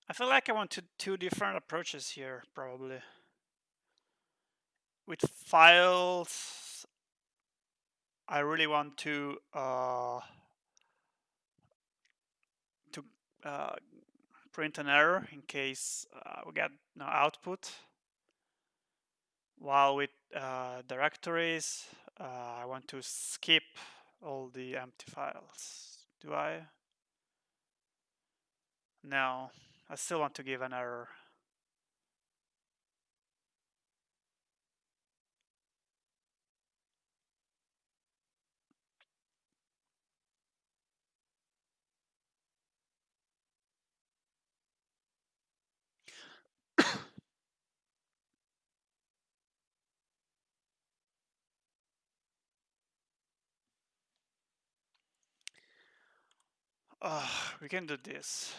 I feel like I want two different approaches here, probably. With files, I really want to print an error in case we get no output. While with directories, I want to skip all the empty files. Do I? No, I still want to give an error. We can do this.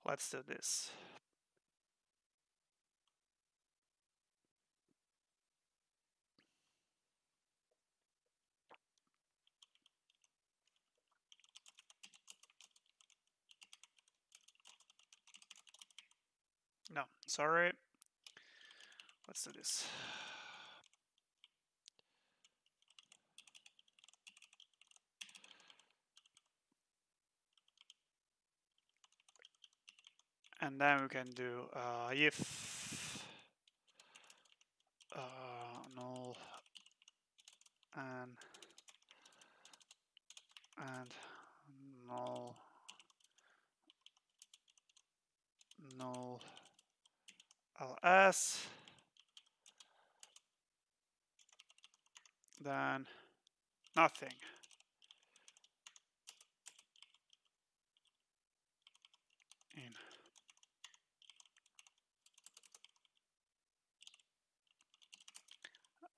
Let's do this. No, sorry. Let's do this. And then we can do if null and and null null ls, then nothing. In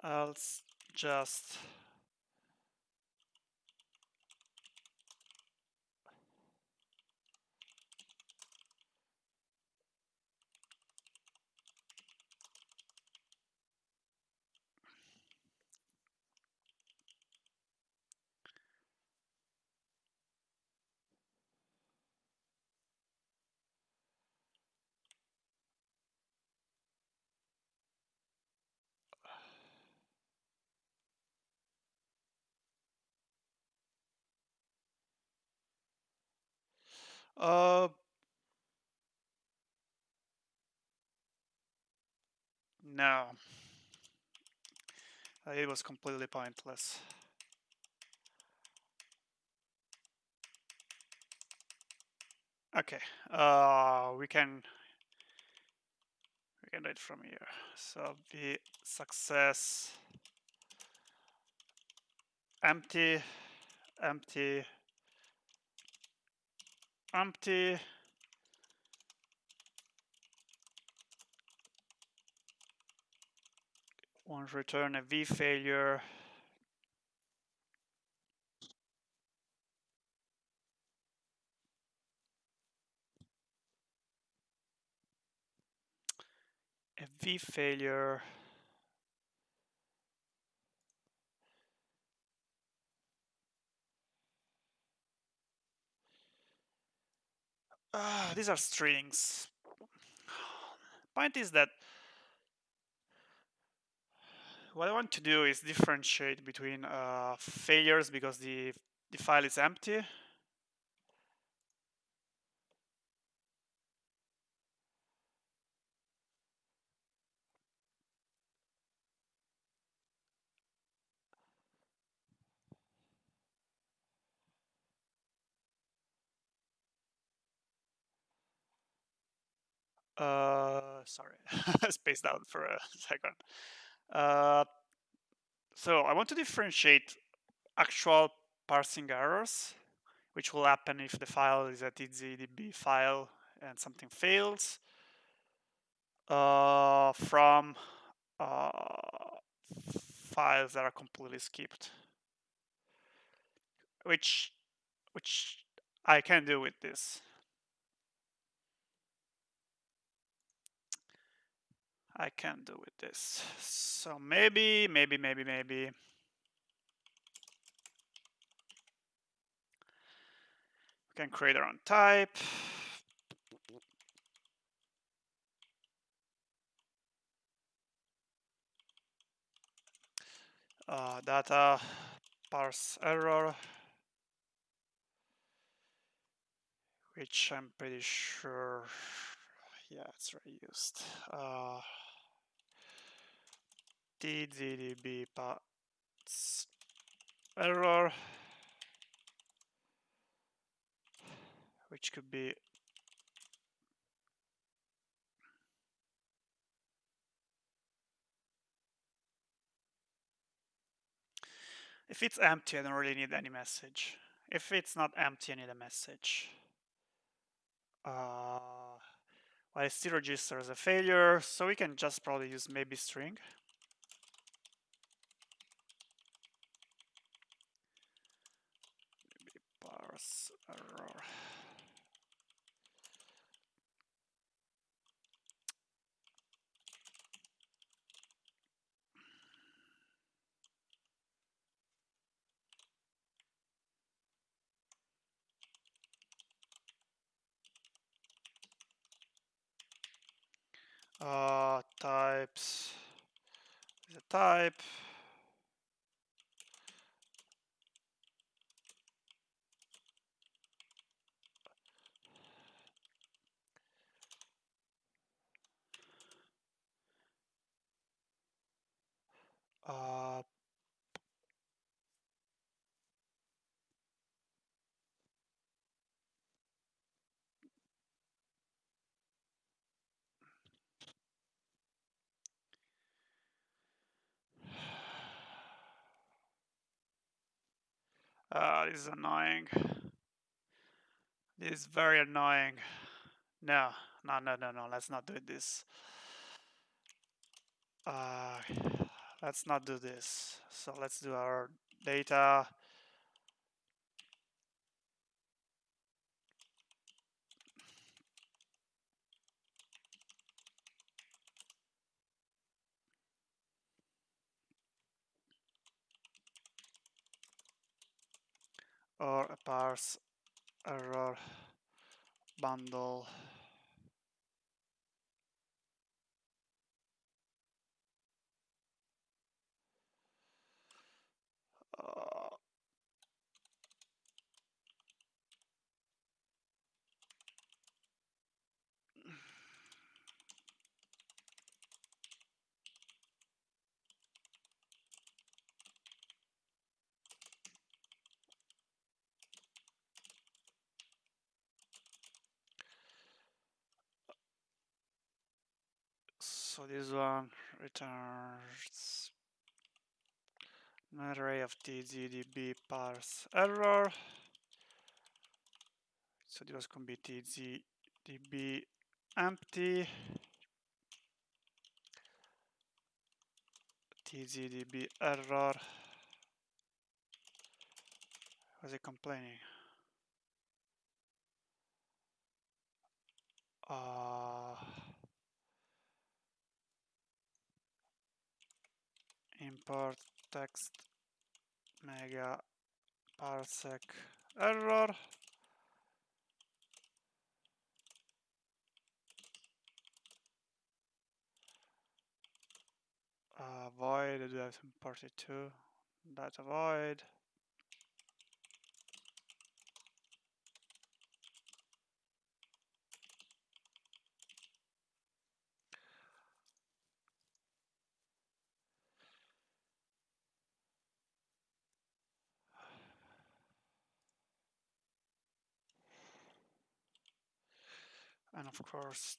else just uh no, it was completely pointless. Okay, we can do it from here. So the success empty empty empty won't return a v failure. A v failure these are strings. Point is that what I want to do is differentiate between failures because the file is empty. Sorry, spaced out for a second. So I want to differentiate actual parsing errors, which will happen if the file is a tzdb file and something fails, from files that are completely skipped, which I can do with this. I can do with this. So maybe we can create our own type. Data parse error, which I'm pretty sure, yeah, it's reused. tzdb parse error, which could be if it's empty, I don't really need any message. If it's not empty, I need a message. Well, it still registers a failure, so we can just probably use maybe string. Maybe parse error. Types is a type. Uh, this is annoying. This is very annoying. No, no. Let's not do this. Uh, let's not do this. So let's do our data. Or a parse error bundle. Uh, so this one returns an array of tzdb parse error. So this can be tzdb empty, tzdb error. Was it complaining? Import text mega parsec error. Void, I do have to import it too. Data void. And of course,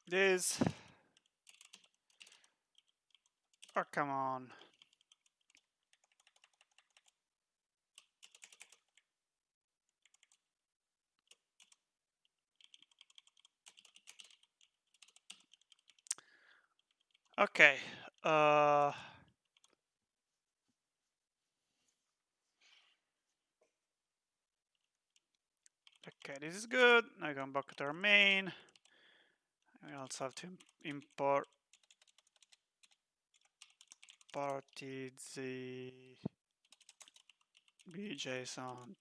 this. Oh, come on. Okay. Okay, this is good. Now going back to our main. We also have to import tzdb.json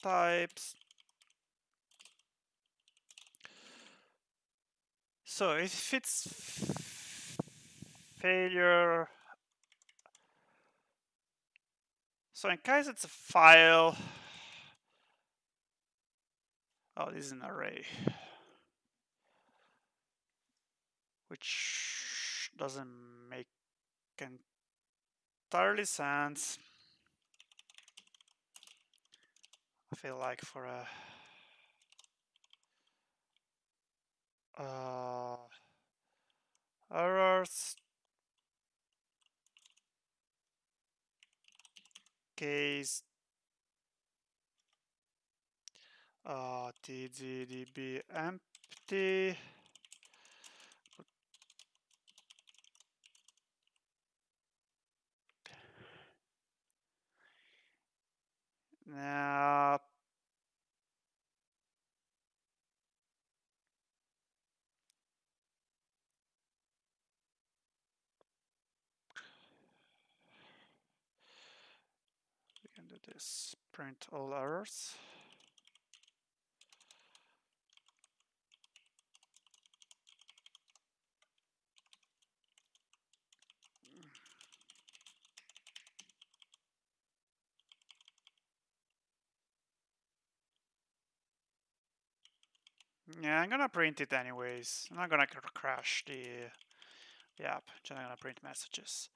types. So if it's failure, so in case it's a file, oh, this is an array, which doesn't make entirely sense. I feel like for a errors case tzdb empty. Now we can do this, print all errors. Yeah, I'm gonna print it anyways. I'm not gonna crash the app. Just gonna print messages.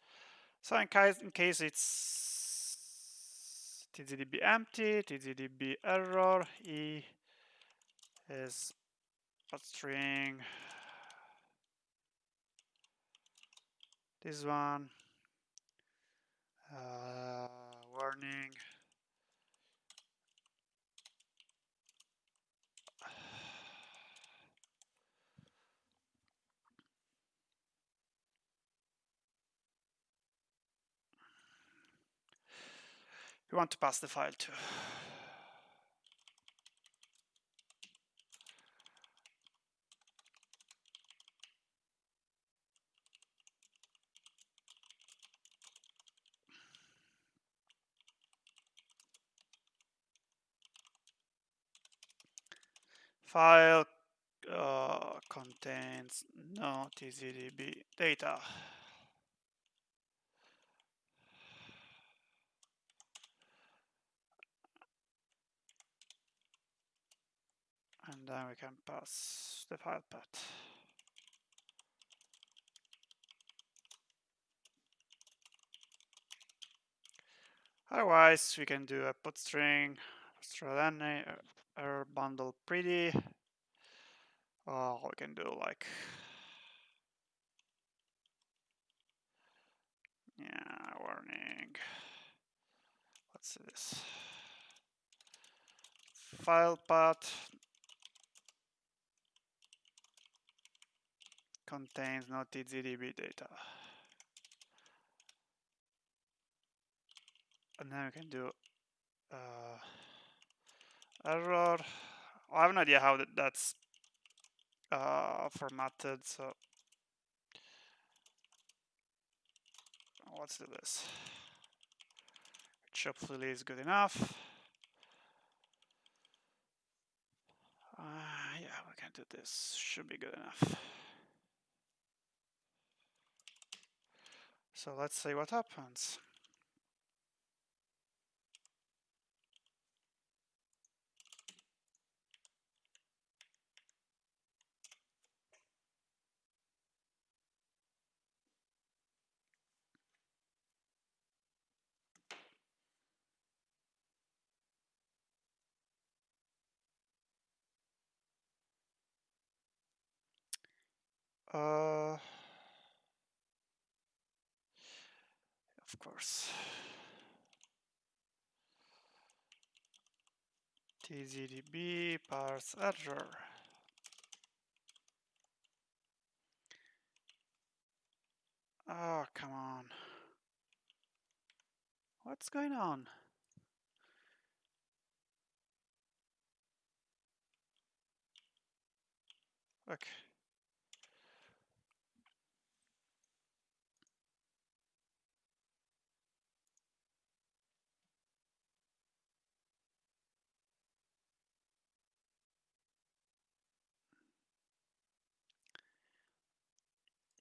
So in case it's tzdb empty, tzdb error, e is string. This one. Warning. We want to pass the file too. File contains no tzdb data. And then we can pass the file path. Otherwise, we can do a put string, error bundle pretty. We can do like, yeah, warning. What's this? File path contains no tzdb data. And then we can do error. I have no idea how that's formatted, so let's do this, which hopefully is good enough. Yeah, we can do this. Should be good enough. So let's see what happens. Of course. tzdb parse error. Oh, come on. What's going on? Okay.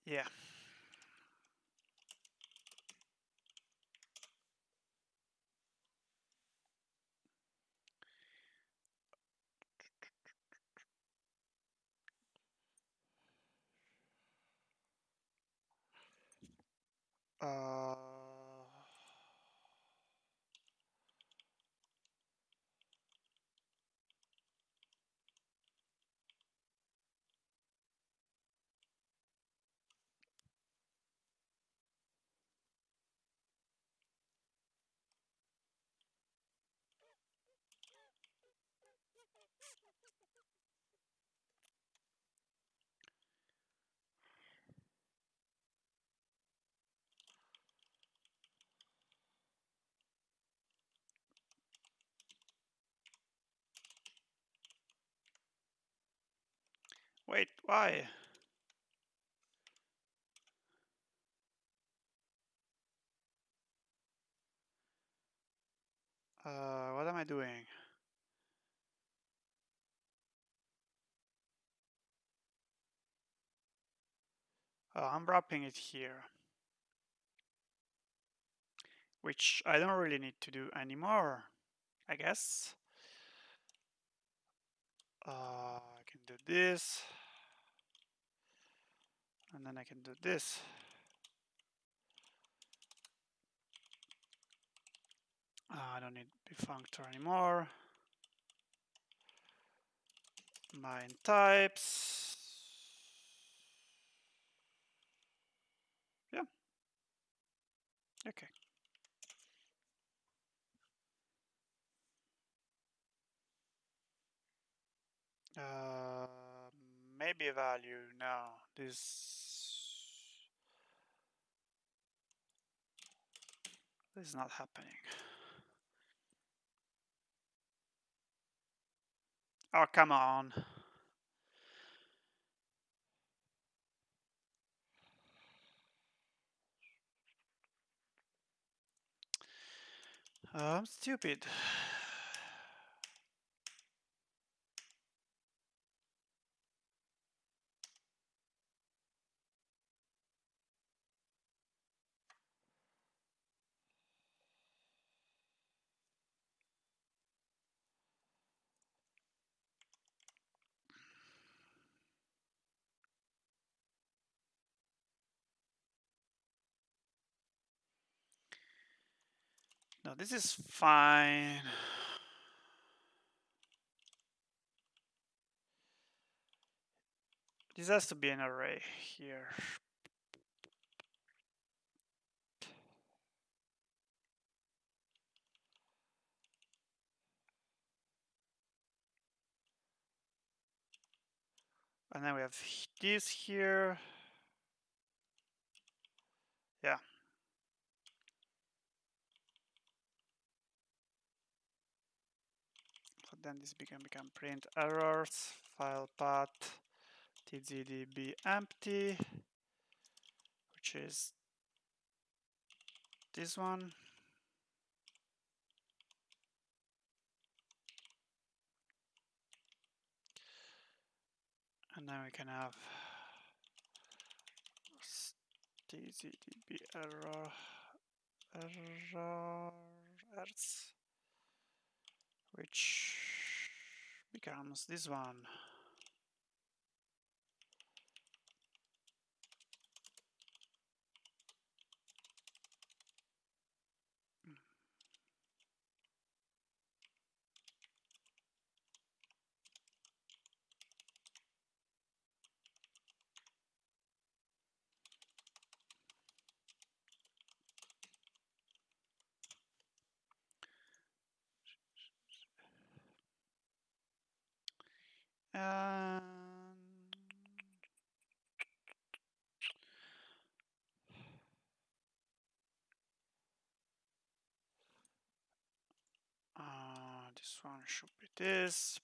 Yeah. Uh, wait, why? What am I doing? I'm wrapping it here, which I don't really need to do anymore, I guess. I can do this, and then I can do this. I don't need bfunctor anymore. Mine types. Yeah. Okay. Maybe a value. No, this is not happening. Oh, come on. I'm stupid. No, this is fine. This has to be an array here. And then we have this here. Yeah. So then this become print errors, file path, tzdb empty, which is this one. And then we can have tzdb errors, which becomes this one. And this one should be this.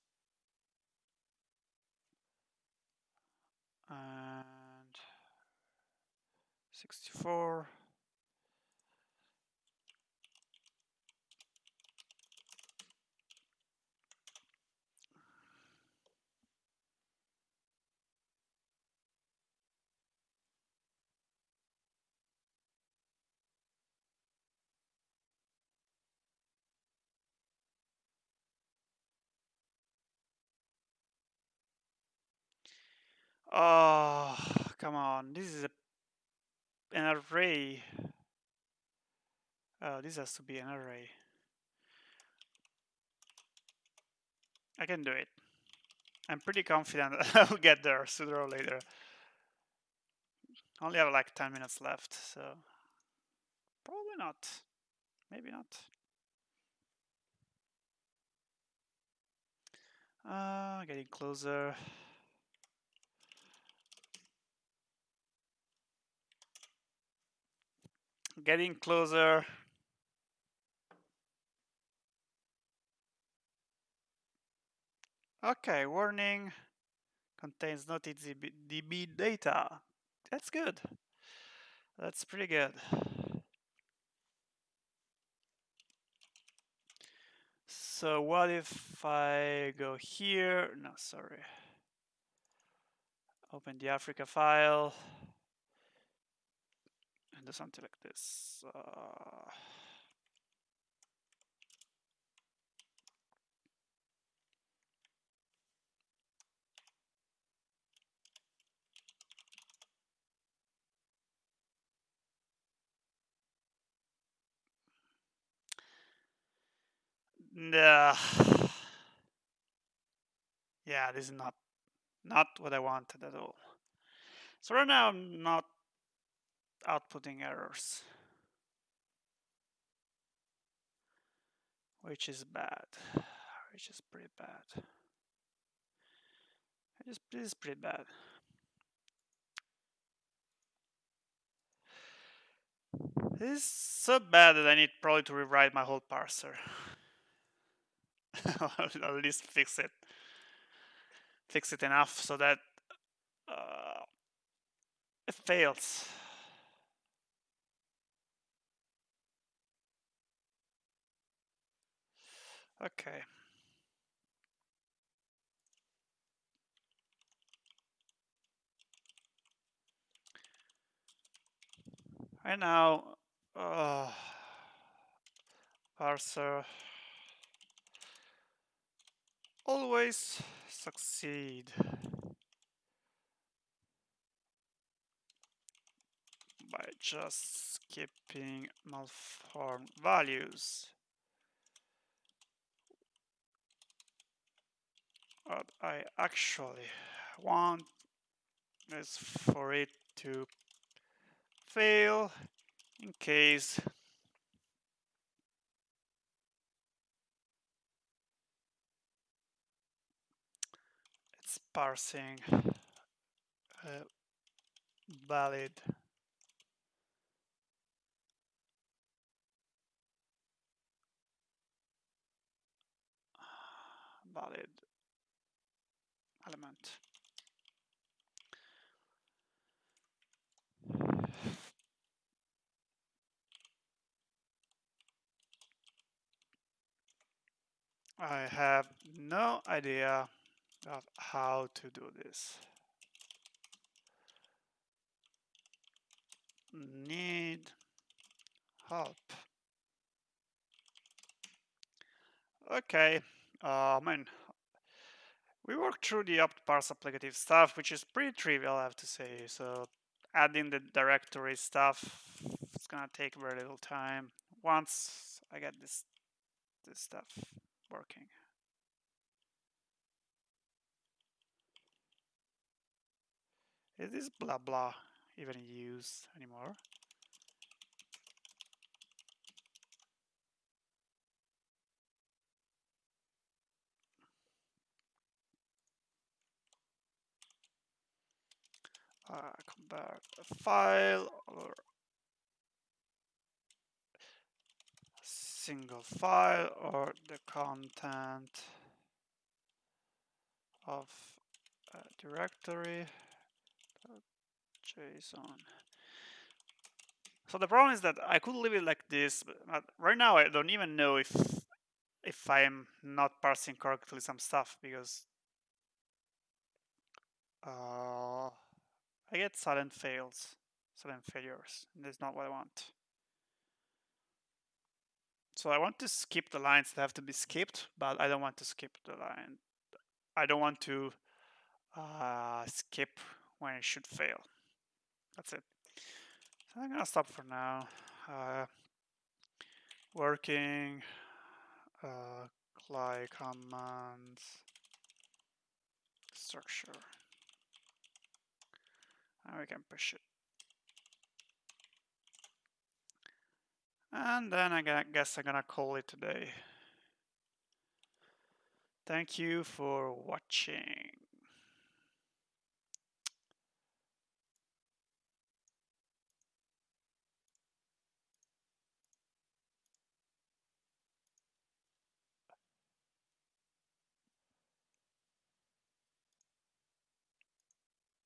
And 64. Oh, come on. This is an array. Oh, this has to be an array. I can do it. I'm pretty confident that I'll get there sooner or later. I only have like 10 minutes left, so probably not. Maybe not. Getting closer. Getting closer. Okay, warning. Contains no tzdb data. That's good. That's pretty good. So what if I go here? No, sorry. Open the Africa file and do something like this. Nah. Yeah, this is not what I wanted at all. So right now I'm not outputting errors, which is bad, which is pretty bad. This is pretty bad. This is so bad that I need probably to rewrite my whole parser. At least fix it enough so that it fails. Okay. Right now, parser always succeed by just skipping malformed values. What I actually want is for it to fail in case it's parsing a valid element. I have no idea of how to do this. Need help. Okay, man, we worked through the optparse-applicative stuff, which is pretty trivial, I have to say. So adding the directory stuff, it's gonna take very little time once I get this stuff working. Is this blah blah even used anymore? Convert a file or single file or the content of a directory JSON. So the problem is that I could leave it like this, but right now I don't even know if I'm not parsing correctly some stuff because I get sudden failures, and that's not what I want. So I want to skip the lines that have to be skipped, but I don't want to skip the line. I don't want to skip when it should fail. That's it. So I'm gonna stop for now. Working CLI commands structure. And we can push it. And then I guess I'm gonna call it today. Thank you for watching.